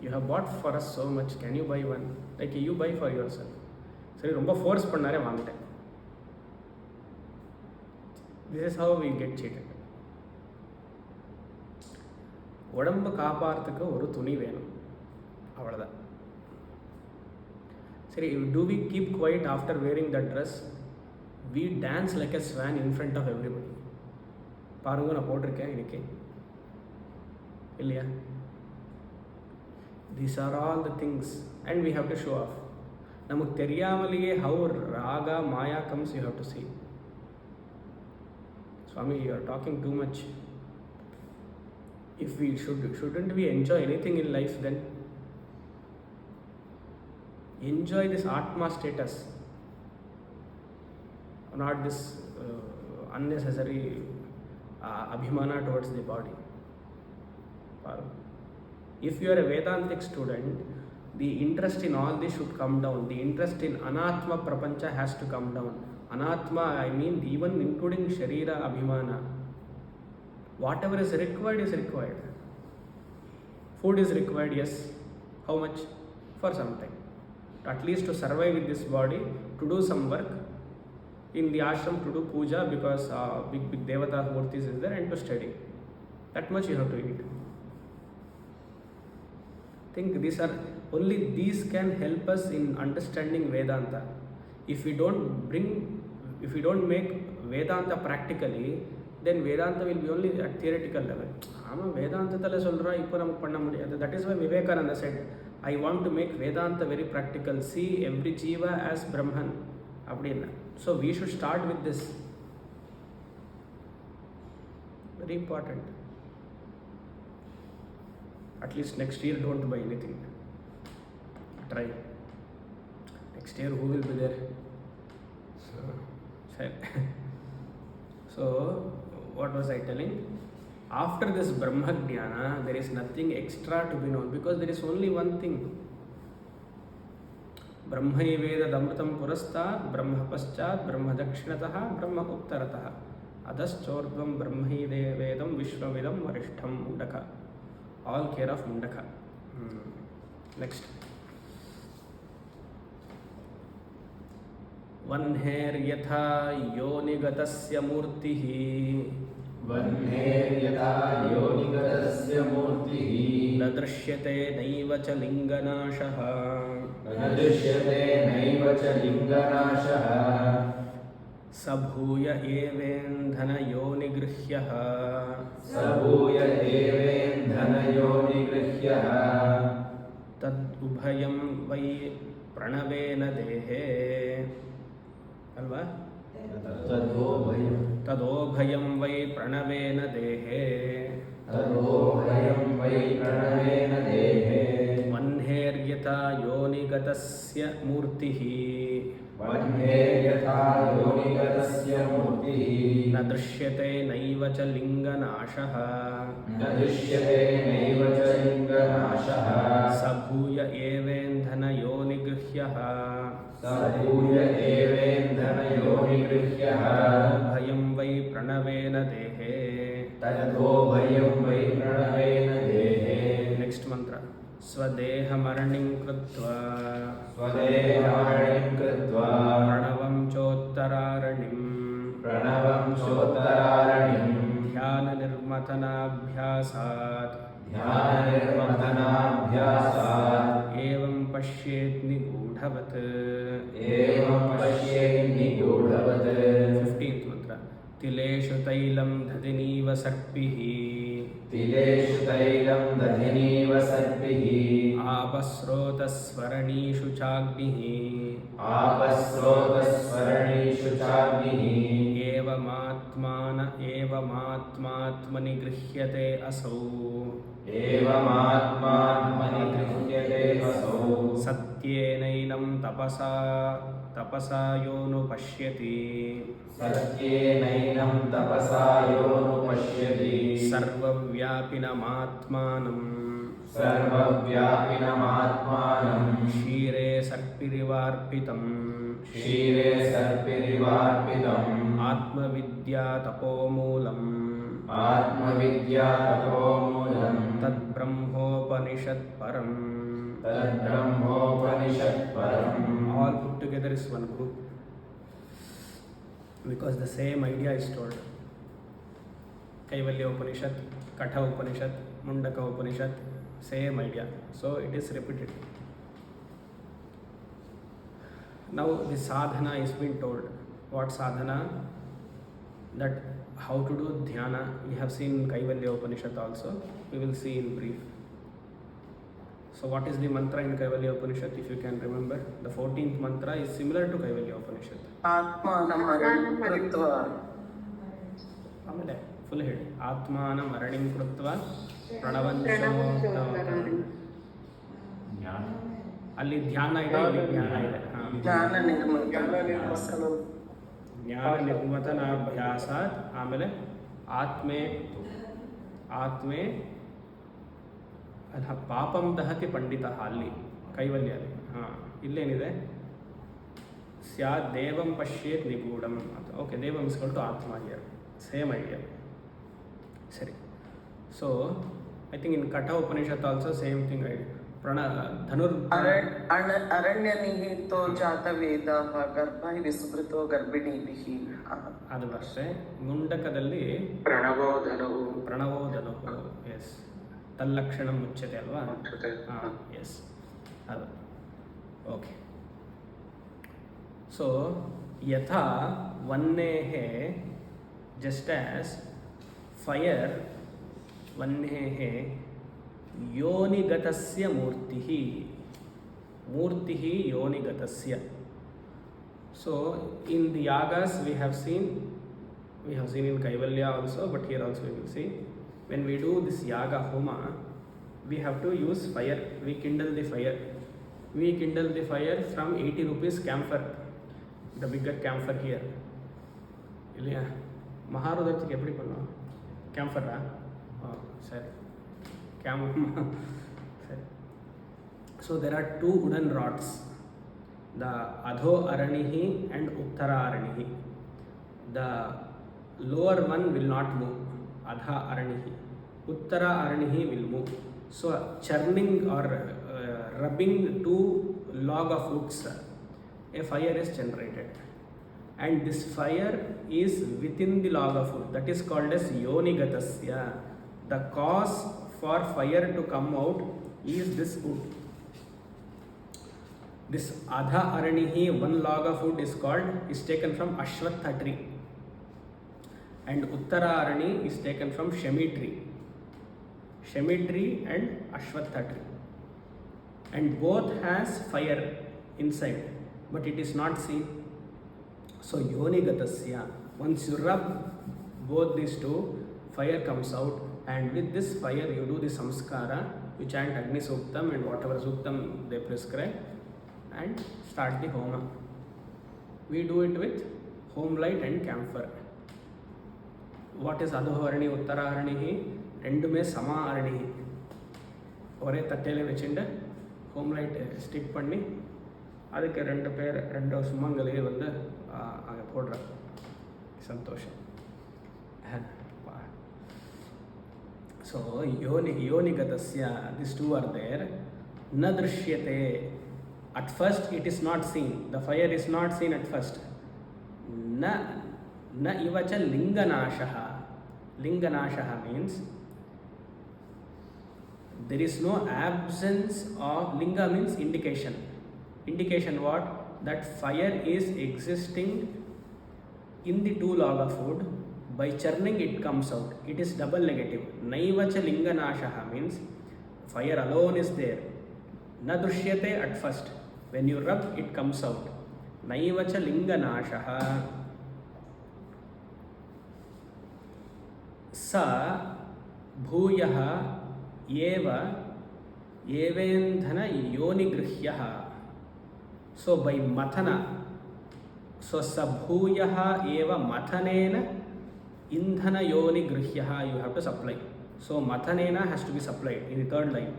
You have bought for us so much, can you buy one? Like you buy for yourself. சரி, ரொம்ப ஃபோர்ஸ் பண்ணாரே வாங்கிட்டேன். This is how we get cheated. உடம்பு காப்பாற்றுறதுக்கு ஒரு துணி வேணும், அவ்வளோதான். சரி, do we keep quiet after wearing that dress? We dance like a swan in front of everybody. பாருங்க, நான் போட்டிருக்கேன் இன்னைக்கு, இல்லையா? These are all the things, and we have to show off. நமக்கு தெரியாமலேயே how raga maya comes, you have to see. Swami, you are talking too much. If we shouldn't we enjoy anything in life then? Enjoy this Atma status. not this unnecessary abhimana towards the body. If you are a Vedantic student, the interest in all this should come down. The interest in anatma prapancha has to come down. Anatma, I mean even including sharira abhimana. Whatever is required is required. Food is required, yes. How much? For some time. At least to survive with this body, to do some work in the ashram, to do puja because big devata murtis is there, and to study. That much you have to eat. Think these can help us in understanding Vedanta. If we don't make Vedanta practically, then Vedanta will be only at theoretical level. Vedanta that is why Vivekananda said, I want to make Vedanta very practical. See every jiva as Brahman. So we should start with this. Very important. At least next year don't buy anything. Try. Next year who will be there? So what was I telling? After this Brahma Jnana, there is nothing extra to be known because there is only one thing. Brahmai Veda Damritam Purastat, Brahma Paschat, Brahma Dakshinataha, Brahma Uttarataha. Adaschordvam Brahmai Vedam Vishwavidam Varishtham Mundaka. All care of Mundaka. Next. One hair yatha yonigatasya murtihi. One hair yatha yonigatasya murtihi. Nadrishyate naiva cha linganashaha. Nadrishyate naiva cha linganashaha. Sabhuya evendhana yonigrihyah. Sabhuya evendhana yonigrihyah. Tad ubhayam vai pranavena dehe. Alva? Tadobhayam vai pranavena dehe. Tadobhayam vai pranavena dehe. Vanheryata yonigatasya murtihi. Vanheryata yonigatasya murtihi. Nadrishyate naiva cha linganashaha. Nadrishyate naiva cha linganashaha. Sabhuya evendhana yonigrihyah. Sabhuya evendhana yonigrihyah. Bhayam vai pranavena dehe. Tadobhayam vai pranavena dehe. Next mantra. Swadeha marnim krutva. Swadeha marnim krutva. Pranavam chottaranim. Pranavam chottaranim. Dhyana nirmatanabhyasat. Dhyana nirmatanabhyasat. Evam pashyet nigudhavat. Evam pashyet nigudhavat. 15th mantra. Tileshu tailam dhadiniva sarpihi. Tileshu tailam dadhiniva sarpihi. Apasrotasvaranishu chagnihi. Apasrotasvaranishu chagnihi. Evamatmani grihyate asau. Evamatmani grihyate asau. Satyenainam tapasa yonu pashyati. Satyenainam tapasa yonu pashyati. Sarvavyapinamatmanam. Sarvavyapinamatmanam. Shire sarpirivarpitam. Shire sarpirivarpitam. Atmavidya tapomulam. Atmavidya tapomulam. Tad brahmopanishad param. Tad brahmopanishad param. All put together is one group because the same idea is told. Kaivalya Upanishad, Katha Upanishad, Mundaka Upanishad, same idea. So it is repeated. Now the sadhana is being told. What sadhana? That how to do dhyana. We have seen Kaivalya Upanishad also. We will see in brief. So what is the mantra in Kaivalya Upanishad, if you can remember? The 14th mantra is similar to Kaivalya Upanishad. Atmanam Maranam Krutva. Full head. Atmanam Maranim Krutva Pranavanchottaram. ಅಲ್ಲಿ ಧ್ಯಾನ ಇದೆ, ಇಲ್ಲಿ ಜ್ಞಾನ ಇದೆ. Jnana Nirmatanam. ಜ್ಞಾನ ನಿರ್ವತನಾಭ್ಯಾಸಾತ್ ಆಮೇಲೆ ಆತ್ಮೇ ಆತ್ಮೇ ಅಲ್ಲ ಪಾಪಂ ದಹತಿ ಪಂಡಿತ ಅಲ್ಲಿ ಕೈವಲ್ಯ ಹಾಂ ಇಲ್ಲೇನಿದೆ ಸ್ಯಾತ್ ದೇವಂ ಪಶ್ಯೇತ್ ನಿಗೂಢಂ ಅಂತ ಓಕೆ ದೇವಂ ಇಸ್ಕೊಳ್ತು ಆತ್ಮ ಹಿಯರ್ ಸೇಮ್ ಐಡಿಯಾ ಸರಿ so I think in Katha Upanishad also same thing idea ಅರಣ್ಯ ನಿಹಿತೋ ಜಾತ ವೇದ ಗರ್ಭ ವಿಸ್ಮೃತೋ ಗರ್ಭಿಣೀಭಿಃ ಅದು ಅಷ್ಟೇ ಮುಂಡಕದಲ್ಲಿ ಪ್ರಣವೋ ಧನುಃ ಎಸ್ ತಲ್ಲಕ್ಷಣ ಮುಚ್ಚತೆ ಅಲ್ವಾ ಹಾಂ ಎಸ್ ಅದು ಓಕೆ ಸೊ ಯಥಾ ವನ್ನೇಃ ಜಸ್ಟ್ ಆಸ್ ಫೈರ್ ವನ್ನೇಃ ಯೋನಿಗತಸ್ಯ ಮೂರ್ತಿಃ ಯೋನಿಗತಸ್ಯ. So in the yagas we have seen in Kaivalya also, but here also we will see, when we do this yaga homa, we have to use fire. We kindle the fire from 80 rupees camphor, the bigger camphor here. இல்லையா மகாருதத்துக்கு எப்படி பண்ணுவோம் கேம்ஃபரா சரி So there are two wooden rods, the Adho Aranihi and Uttara Aranihi. The lower one will not move, Adha Aranihi. Uttara Aranihi will move. So churning or rubbing two log of woods, a fire is generated. And this fire is within the log of wood. That is called as Yonigatasya. The cause for fire to come out is this wood. This Adha Aranihi, one log of wood is taken from Ashwatha tree, and Uttara Arani is taken from Shemi tree and Ashwatha tree, and both has fire inside, but it is not seen. So Yonigatasya, once you rub both these two, fire comes out, and with this fire you do the samskara, you chant Agni Suktam and whatever Suktam they prescribe, and start the homa. We do it with home light and camphor. What is Adho Arani, Uttara Arani? Rendume Sama Arani. ஒரே தட்டையில் வச்சுட்டு home light stick பண்ணி அதுக்கு ரெண்டு சுமங்கலையே வந்து அங்கே போடுறாங்க. சந்தோஷம். So Yonigatasya, these two are there. Na drishyate. At first it is not seen. The fire is not seen at first. Na ivacha linganashaha. Linganashaha means there is no absence of linga means indication. Indication what? That fire is existing in the two log of wood. By churning it comes out. It is double negative. Naivacha linganashaha means fire alone is there. Na drishyate at first. When you rub, it comes out. Naivacha linganashaha. Sa bhuyaha eva evendhana yonigrihyah. So by mathana, so sa bhuyaha eva mathanena indhana yonigrihyah you have to supply. So mathanena has to be supplied in the third line.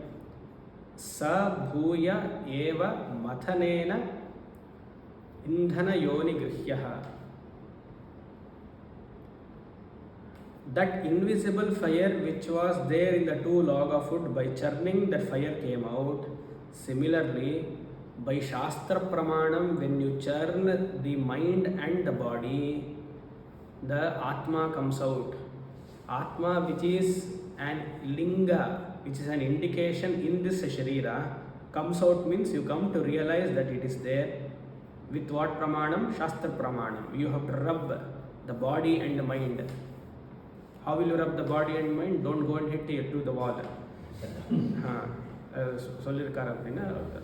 Sa bhuya eva mathanena indhana yonigrihyah. That invisible fire which was there in the two log of wood, by churning that fire came out. Similarly, by Shastra Pramanam, when you churn the mind and the body, the Atma comes out. Atma, which is an linga, which is an indication in this Sharira, comes out means you come to realize that it is there. With what Pramanam? Shastra Pramanam. You have to rub the body and the mind. How will you rub the body and mind? Don't go and hit it to the wall.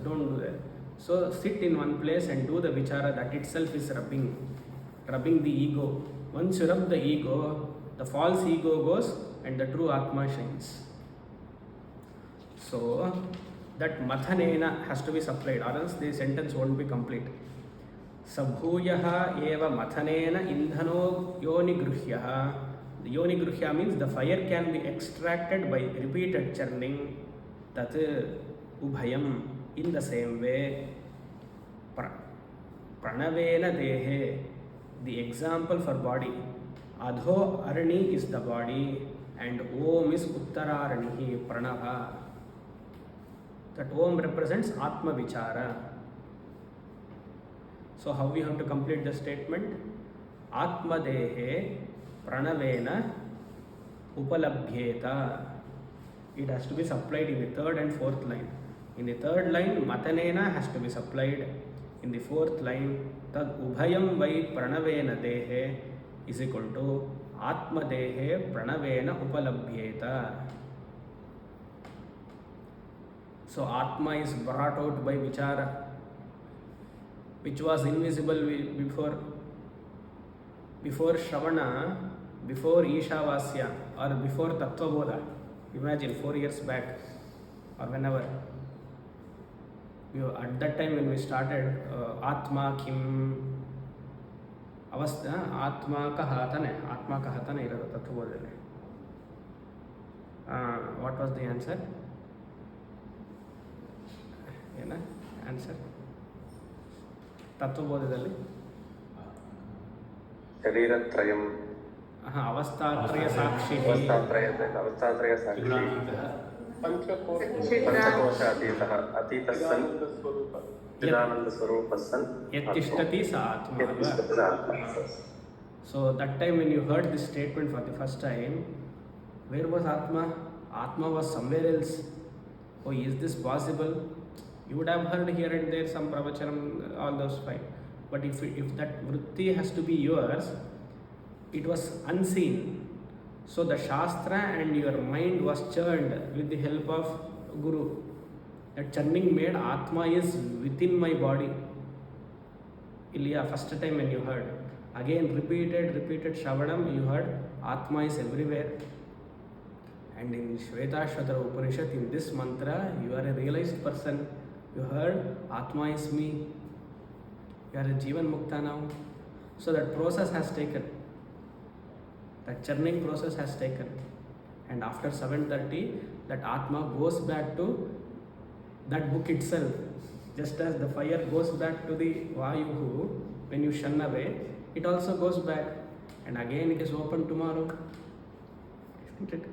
Don't do that. So sit in one place and do the vichara. That itself is rubbing the ego. Once you rub the ego, the false ego goes and the true Atma shines. So that mathanena has to be supplied, or else the sentence won't be complete. Sabhuyah eva mathanena indhano yonigruhyah. The yonigruhya means the fire can be extracted by repeated churning. Tat ubhayam. In the same way, pranavena dehe, the example for body. Adho arani is the body and Om is uttararanihi, pranava. That Om represents Atma Vichara. So how we have to complete the statement? Atma dehe pranavena upalabhyeta. It has to be supplied in the third and fourth line. In the third line, matanena has to be supplied. In the fourth line, tad ubhayam vai pranavena dehe is equal to Atma dehe pranavena upalabhyeta. So Atma is brought out by Vichara, which was invisible before Shravana, before Ishavasya, or before Tattvabodha. Imagine 4 years back or whenever. At that time when we started Atma Kim Avastha, Atma Kahatane iradu Tattvabodhale. What was the answer? Answer? Tattvabodhadalli? शरीरत्रयम् अवस्थात्रय साक्षी अवस्थात्रय साक्षी पंचकोशातीतः अतीतः सन् चिदानन्दस्वरूपः सन् यत्तिष्ठति स आत्मा. So that time when you heard this statement for the first time, where was Atma? Atma was somewhere else. Oh, is this possible? You would have heard here and there some pravachanam, all those fine. But if that vritti has to be yours, it was unseen. So the Shastra and your mind was churned with the help of Guru. That churning made Atma is within my body. Ilya, first time when you heard. Again repeated Shravanam, you heard Atma is everywhere. And in Shvetashvatara Upanishad, in this mantra, you are a realized person. You heard Atma is me. You are a Jivan Mukta now. So that process has taken. That churning process has taken. And after 7:30, that Atma goes back to that book itself. Just as the fire goes back to the Vayuhu, when you shun away, it also goes back. And again it is open tomorrow. Isn't it?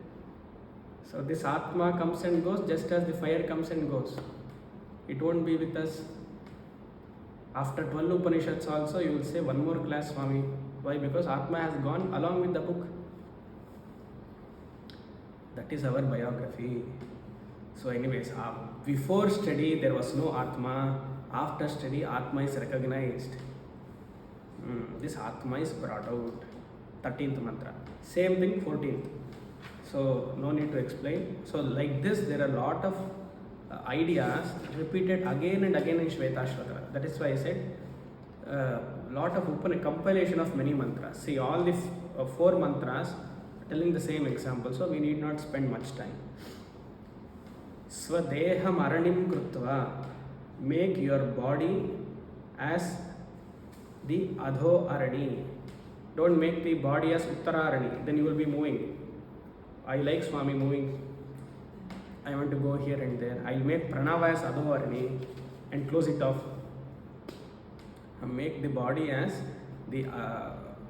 So this Atma comes and goes just as the fire comes and goes. It won't be with us. After 12 Upanishads also, you will say one more class, Swami. Why? Because Atma has gone along with the book. That is our biography. So anyways, before study there was no Atma. After study, Atma is recognized. This Atma is brought out. 13th mantra. Same thing, 14th. So no need to explain. So like this, there are a lot of ideas repeated again and again in Shvetashvatara. That is why I said lot of compilation of many mantras. See, all the 4 mantras telling the same example, so we need not spend much time. Swadeham aranim krutva, make your body as the adho arani. Don't make the body as uttararani, then you will be moving. I like Swami moving. I want to go here and there. I'll make pranava as adho arani and close it off. Make the body as the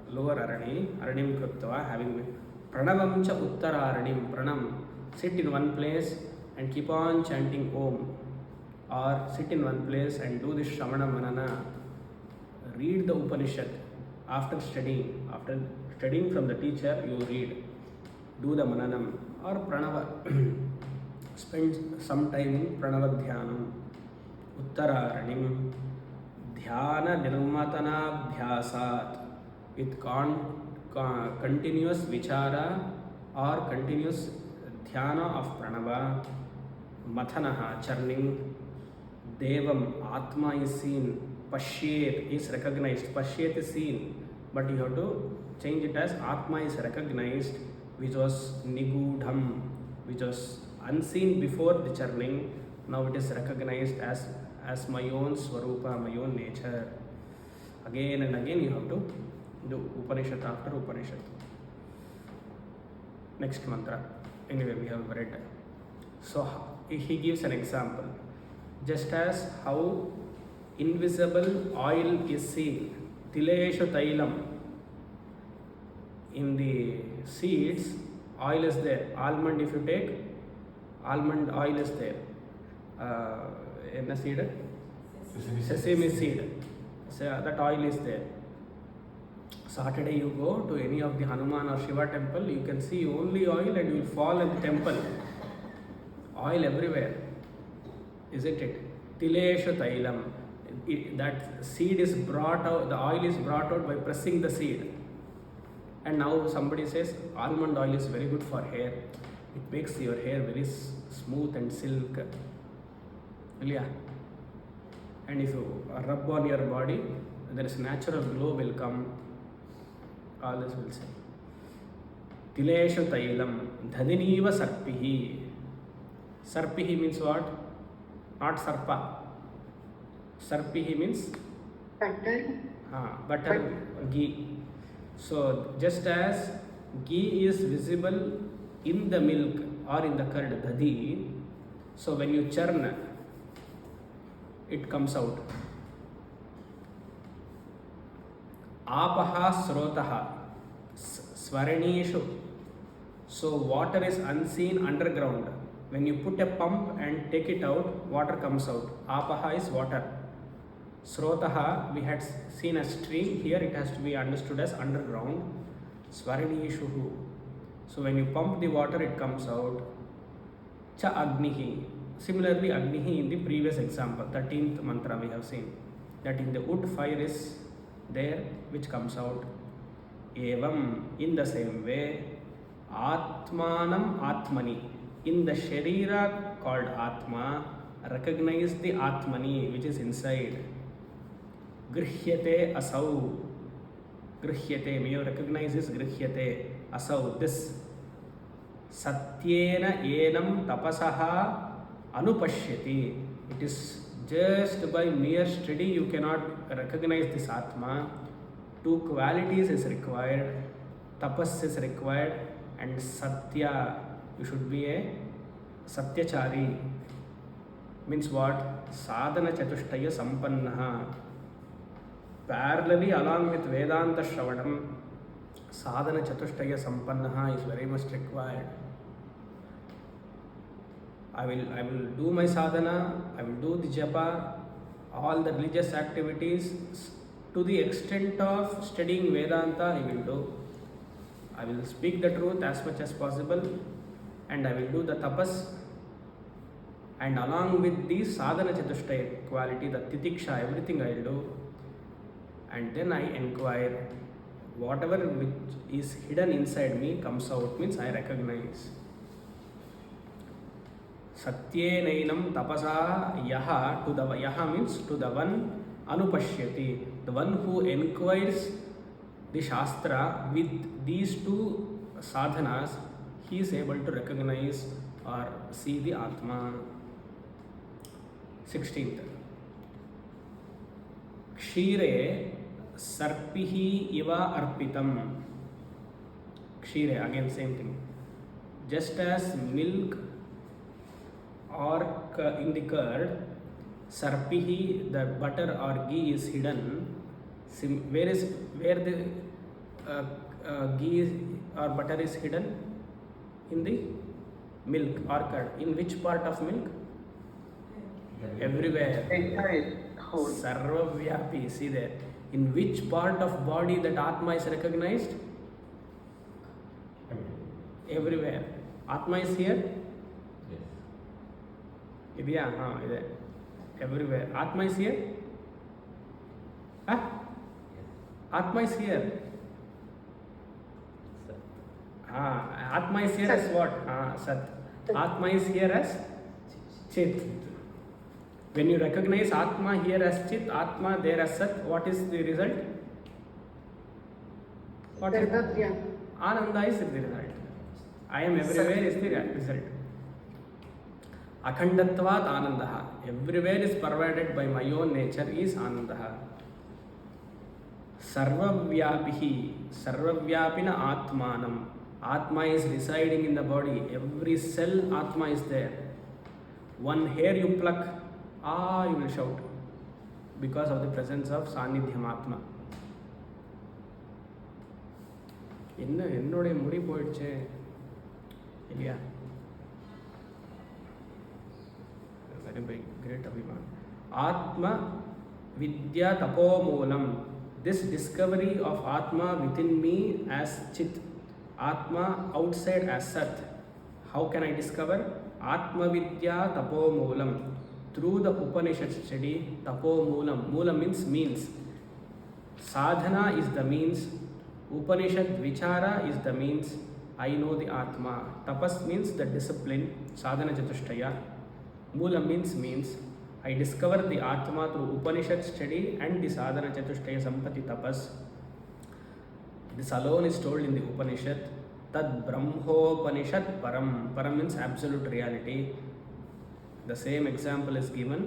lower arani, aranim krutva, having pranavam cha uttararanim, pranam. Sit in one place and keep on chanting Om, or sit in one place and do this Shravana Manana. Read the Upanishad after studying from the teacher, you read. Do the Mananam or Pranava. Spend some time in Pranava Dhyanam. Uttararanim. Dhyana Nirmatana Bhyasat. With continuous Vichara or continuous Dhyana of Pranava. Mathanaha, churning. Devam, Atma is seen. Pashyet is recognized. Pashyet is seen. But you have to change it as Atma is recognized, which was Nigudham, which was unseen before the churning. Now it is recognized as my own Swarupa, my own nature. Again and again you have to do Upanishad after Upanishad. Next mantra. Anyway, we have read. So he gives an example. Just as how invisible oil is seen, Tileshu Tailam. In the seeds, oil is there. Almond, if you take, almond oil is there. In the seed, sesame seed. So that oil is there. Saturday you go to any of the Hanuman or Shiva temple, you can see only oil and you will fall in the temple. Oil everywhere, isn't it? Tileshu Tailam. That seed is brought out, the oil is brought out by pressing the seed. And now somebody says almond oil is very good for hair. It makes your hair very smooth and silk. Yeah. And if you rub on your body, there is natural glow will come. All this will say. Tileshu Tailam Dhadiniva Sarpihi. Sarpihi means what? Not Sarpa. Sarpihi means? Butter. Butter, ghee. So just as ghee is visible in the milk or in the curd, dhadi, so when you churn, it comes out. Apaha srotaha svaranishu. So water is unseen underground. When you put a pump and take it out, water comes out. Apaha is water. Srotaha, we had seen a stream. Here it has to be understood as underground. Svaranishu. So when you pump the water, it comes out. Cha Agnihi. Similarly, Agnihi in the previous example, 13th mantra we have seen. That in the wood fire is there, which comes out. Evam, in the same way, Atmanam Atmani. In the Sharira called Atma, recognize the Atmani, which is inside. Grihyate asau. Grihyate, may you recognize this Grihyate asau, this. Satyena enam tapasaha anupashyati. It is just by mere study you cannot recognize this Atma. Two qualities is required. Tapas is required and Satya. You should be a Satyachari. Means what? Sadhana Chatushtaya Sampannaha. Parallelly along with Vedanta Shravanam, Sadhana Chatushtaya Sampannaha is very much required. I will do my sadhana, I will do the japa, all the religious activities to the extent of studying Vedanta I will do. I will speak the truth as much as possible and I will do the tapas, and along with the sadhana chatushtaya quality, the titiksha, everything I will do, and then I inquire. Whatever which is hidden inside me comes out, means I recognize. Satyenainam tapasa yaha, to the yaha means to the one anupashyati, the one who inquires the Shastra with these two sadhanas, he is able to recognize or see the Atma. 16th. Kshire sarpihi iva arpitam. Kshire, again same thing. Just as milk or in the curd, sarpihi, the butter or ghee is hidden. Where the ghee or butter is hidden? In the milk or curd. In which part of milk? Everywhere. Entire whole. Sarvavyapi, see there. In which part of body that Atma is recognized? Everywhere. Atma is here? Yes. Everywhere. Atma is here? Huh? Atma is here. Atma is here as what? Sat. Atma is here as Chit. When you recognize Atma here as Chit, Atma there as Sat, what is the result? What is it? Ananda is the result. I am everywhere is the result. Akhandatvat Anandaha. Everywhere is pervaded by my own nature is Anandaha. Sarvavyapihi, Sarvavyapina Atmanam. Atma is residing in the body. Every cell Atma is there. One hair you pluck, you will shout because of the presence of Sanidhyam Atma. என்னுடைய முடி போயிடுச்சு இல்லையா? Very big, great Abhiman. Atma Vidya Tapomulam. This discovery of Atma within me as Chit, Atma outside as Sat. How can I discover? Atma Vidya Tapomulam. Through the Upanishad study, Tapomulam. Moolam means. Sadhana is the means. Upanishad Vichara is the means. I know the Atma. Tapas means the discipline. Sadhana Chatushtaya. Moolam means. I discover the Atma through Upanishad study and the Sadhana Chatushtaya Sampati Tapas. This alone is told in the Upanishad. Tad Brahmopanishad Param. Param means absolute reality. The same example is given.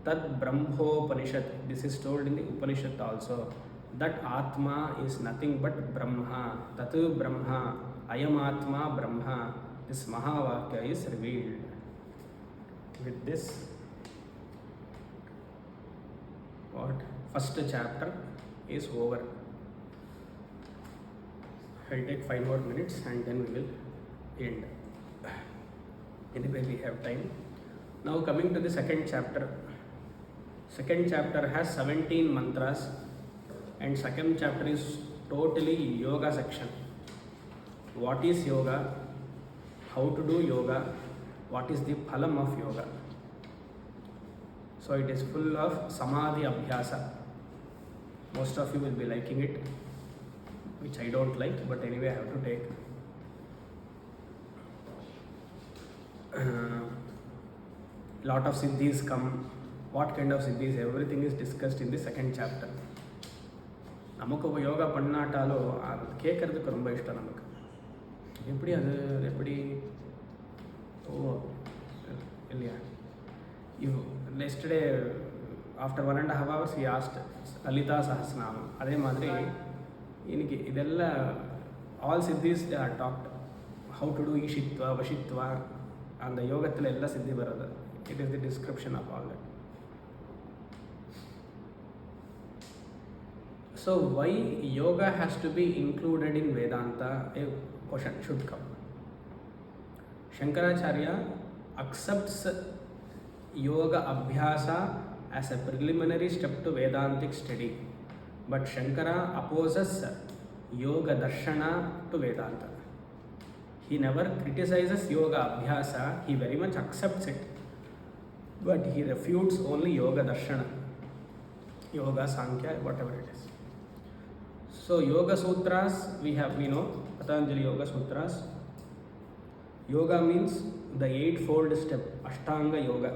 Tad Brahmopanishad. This is told in the Upanishad also. That Atma is nothing but Brahma. Tatu Brahma. Ayam Atma Brahma. This Mahavakya is revealed. With this, first chapter is over. I'll take 5 more minutes and then we will end. Anyway, we have time. Now coming to the second chapter. Second chapter has 17 mantras and second chapter is totally yoga section. What is yoga? How to do yoga? What is the phalam of yoga? So it is full of samadhi abhyasa. Most of you will be liking it, which I don't like, but anyway I have to take. Lot of siddhis come. What kind of siddhis? Everything is discussed in the second chapter. நமக்கு யோகா பண்ணாட்டாலும் அது கேட்கறதுக்கு ரொம்ப இஷ்டம் நமக்கு. எப்படி இல்லையா? Yesterday after 1.5 hours he asked Lalita Sahasranam. அதே மாதிரி இன்னைக்கு இதெல்லாம் all siddhis they are talked. How to do ஈஷித்வா வஷித்வா, அந்த யோகத்தில் எல்லாம் சித்தி வருது. It is the description of all that. So why yoga has to be included in Vedanta? A question should come. Shankaracharya accepts yoga abhyasa as a preliminary step to Vedantic study, but Shankara opposes yoga darshana to Vedanta. He never criticizes yoga abhyasa, he very much accepts it, but he refutes only yoga darshana, yoga sankhya, whatever it is. So yoga sutras we know Patanjali Yoga Sutras. Yoga means the 8-fold step, Ashtanga Yoga.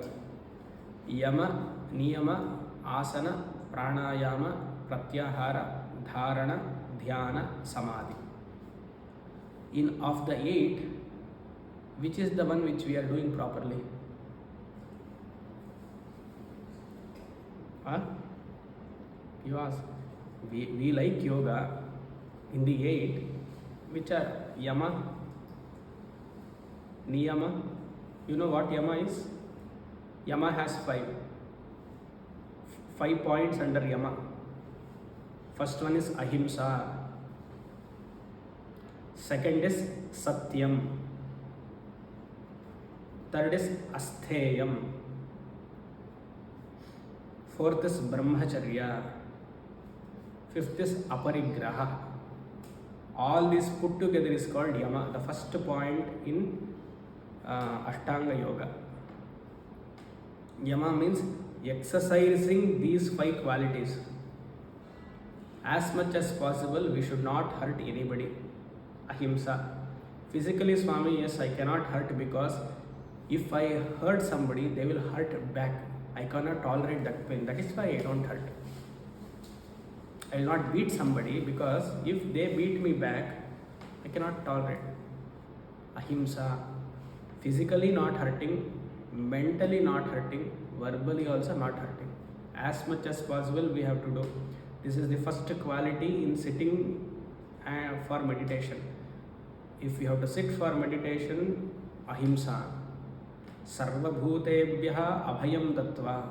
Yama, Niyama, Asana, Pranayama, Pratyahara, Dharana, Dhyana, Samadhi. Of the 8, which is the one which we are doing properly? You ask. We like yoga in the 8, which are Yama, Niyama. You know what Yama is? Yama has 5 points under Yama. First one is Ahimsa. Second is Satyam. Third is Astheyam. Fourth is Brahmacharya. Fifth is Aparigraha. All these put together is called Yama, the first point in Ashtanga Yoga. Yama means exercising these 5 qualities. As much as possible, we should not hurt anybody. Ahimsa. Physically, Swami, yes, I cannot hurt because if I hurt somebody, they will hurt back. I cannot tolerate that pain. That is why I don't hurt. I will not beat somebody because if they beat me back, I cannot tolerate. Ahimsa. Physically not hurting, mentally not hurting, verbally also not hurting. As much as possible we have to do. This is the first quality in sitting for meditation. If you have to sit for meditation, ahimsa, sarvabhutebhyah abhayam dattva,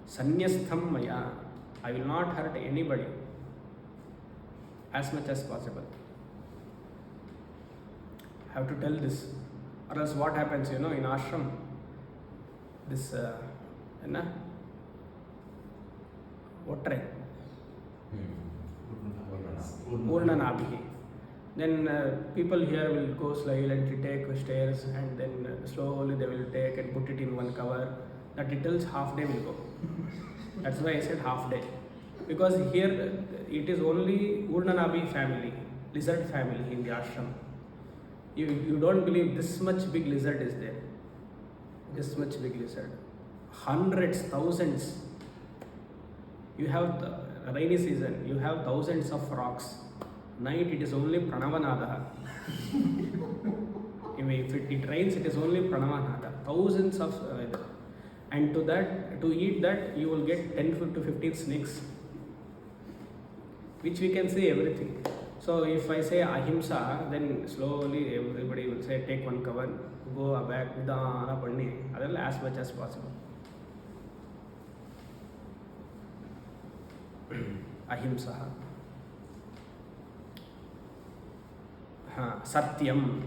sanyastham maya, I will not hurt anybody as much as possible. I have to tell this, or else what happens, in ashram, this Otre, Purnanabhi. Then people here will go silently, take stairs, and then slowly they will take and put it in one cover. That it tells half day will go. That's why I said half day. Because here it is only Urnanabhi family, lizard family in the ashram. You don't believe this much big lizard is there. This much big lizard. Hundreds, thousands. You have the rainy season, you have thousands of frogs. Night it is only Pranavanada. If it rains, it is only Pranavanada. Thousands of and to eat that you will get 10 to 15 snakes, which we can see everything. So if I say ahimsa, then slowly everybody will say take one cover, go back, nidana panni, as much as possible. Ahimsa. Satyam.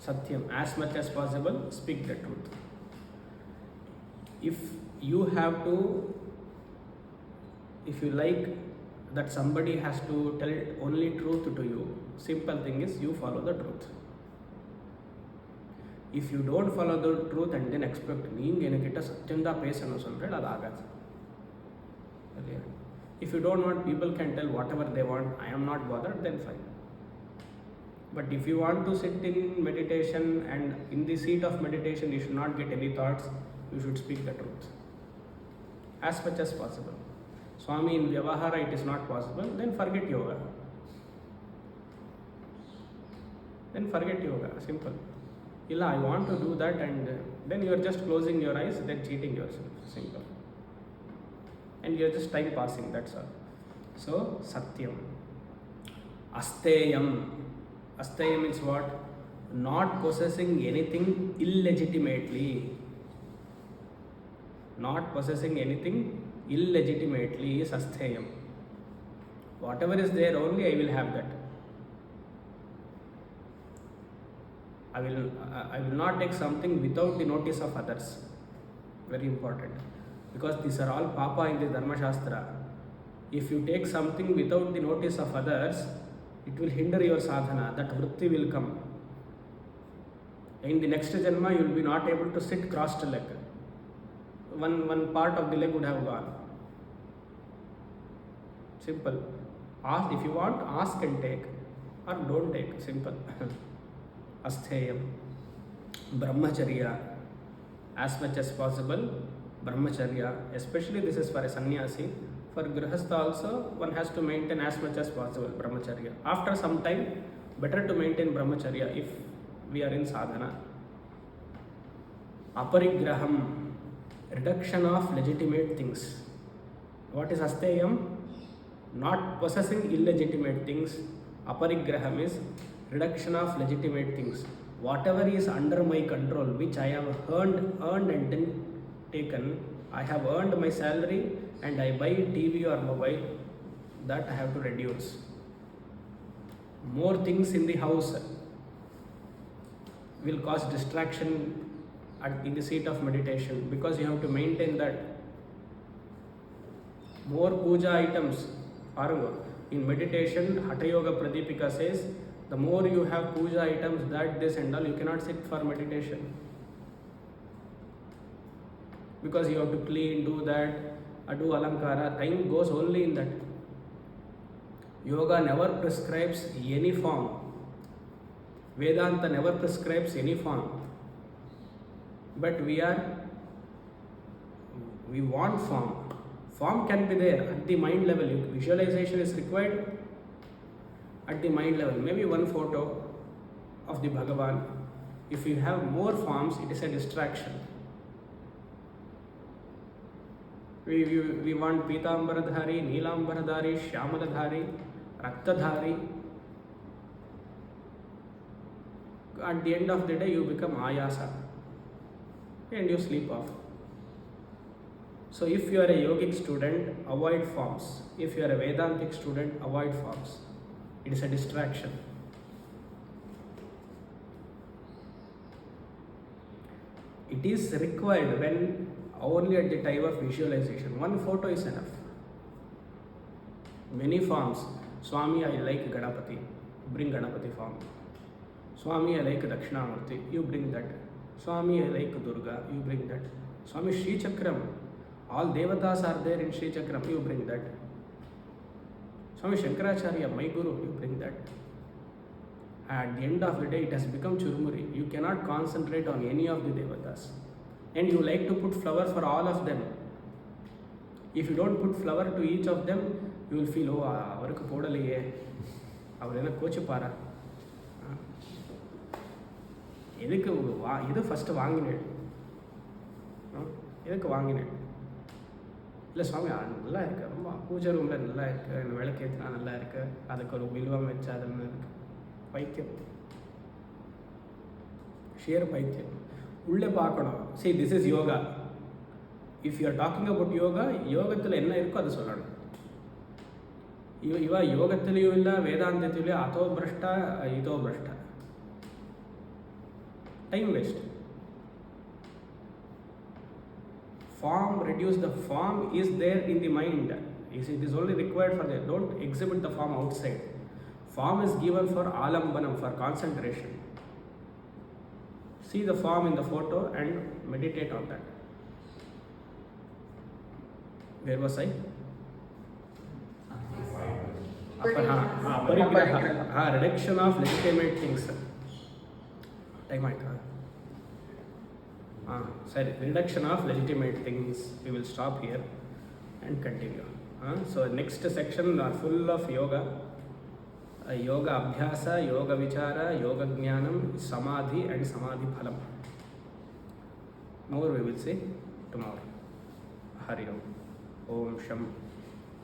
Satyam. As much as possible, speak the truth. If you like that somebody has to tell only truth to you, simple thing is you follow the truth. If you don't follow the truth and then expect if you don't want, people can tell whatever they want, I am not bothered, then fine. But if you want to sit in meditation and in the seat of meditation you should not get any thoughts, you should speak the truth as much as possible. Swami, in Vyavahara it is not possible, then forget yoga. Simple. Illa, I want to do that, and then you are just closing your eyes, then cheating yourself. Simple. And you are just time passing, that's all. So, Satyam. Asteyam. Asteyam means what? Not possessing anything illegitimately. Not possessing anything illegitimately is Astheyam. Whatever is there only, I will have that. I will not take something without the notice of others. Very important. Because these are all papa in the Dharma Shastra. If you take something without the notice of others, it will hinder your sadhana. That vritti will come. In the next janma, you will be not able to sit crossed leg. One part of the leg would have gone. Simple. Ask, if you want, ask and take, or don't take. Simple. Astheyam. Brahmacharya. As much as possible, Brahmacharya. Especially this is for a sannyasi. For Grihastha also, one has to maintain as much as possible Brahmacharya. After some time, better to maintain Brahmacharya if we are in sadhana. Aparigraham. Reduction of legitimate things. What is Asteyam? Not possessing illegitimate things. Aparigraham is reduction of legitimate things. Whatever is under my control, which I have earned and then taken, I have earned my salary and I buy TV or mobile, that I have to reduce. More things in the house will cause distraction in the seat of meditation, because you have to maintain that. More puja items. In meditation, Hatha Yoga Pradipika says, the more you have puja items, that, this and all, you cannot sit for meditation. Because you have to clean, do that, do alankara. Time goes only in that. Yoga never prescribes any form. Vedanta never prescribes any form. But we want form. Form can be there at the mind level. Visualization is required at the mind level. Maybe one photo of the Bhagavan. If you have more forms, it is a distraction. We want Pitambaradhari, Neelambaradhari, Shyamaladhari, Raktadhari. At the end of the day, you become ayasa and you sleep off. So if you are a yogic student, avoid forms. If you are a Vedantic student, avoid forms. It is a distraction. It is required when only at the time of visualization. One photo is enough. Many forms. Swami, I like Ganapati. Bring Ganapati form. Swami, I like Dakshinamurti. You bring that. Swami, I like Durga. You bring that. Swami, Sri Chakram. All Devatas are there in Sri Chakram. You bring that. Swami Shankaracharya, my Guru. You bring that. At the end of the day, it has become churmuri. You cannot concentrate on any of the Devatas. And you like to put flower for all of them. If you don't put flower to each of them, you will feel, oh, avarku podaliye. Avarena kochupara. எதுக்கு இது first வாங்கினேன், எதுக்கு வாங்கினேன்? இல்லை சுவாமி நல்லா இருக்குது, ரொம்ப பூஜை ரூமில் நல்லா இருக்குது, இந்த விளக்கேற்றினா நல்லா இருக்குது, அதுக்கு ஒரு வில்வம் வச்சு அதுன்னு இருக்குது. பைத்தியம், ஷியர் பைத்தியம். உள்ளே பார்க்கணும். See, this is yoga. If you are talking about yoga, யோகத்தில் என்ன இருக்கோ அது சொல்லணும். இவ யோகத்திலையும் இல்லை, வேதாந்தத்திலையும் அதோ பிரஷ்டா இதோ பிரஷ்டா. Time waste. Form, reduce the form is there in the mind. It is only required for that. Don't exhibit the form outside. Form is given for alambanam, for concentration. See the form in the photo and meditate on that. Where was I? Aparigraha. Reduction of legitimate things. Time ಆಯ್ತಾ? ಸರಿ, reduction of legitimate things. We will stop here and continue. So next section are full of yoga. Yoga abhyasa, yoga vichara, yoga jnanam, samadhi and samadhi phalam. More we will see tomorrow. Hari Om. Om Sham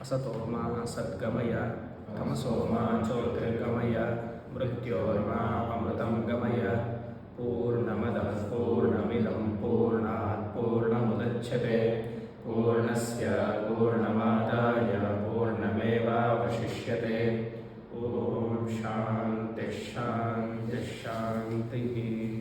Asato Ma Satgamaya Tamaso Ma Jyotirgamaya Mrityorma Amritam Gamaya Purnamadah Purnamidam Purnat Purnamudachyate Purnasya Purnamadaya Purnameva Vashishyate. Om Shanti Shanti Shanti.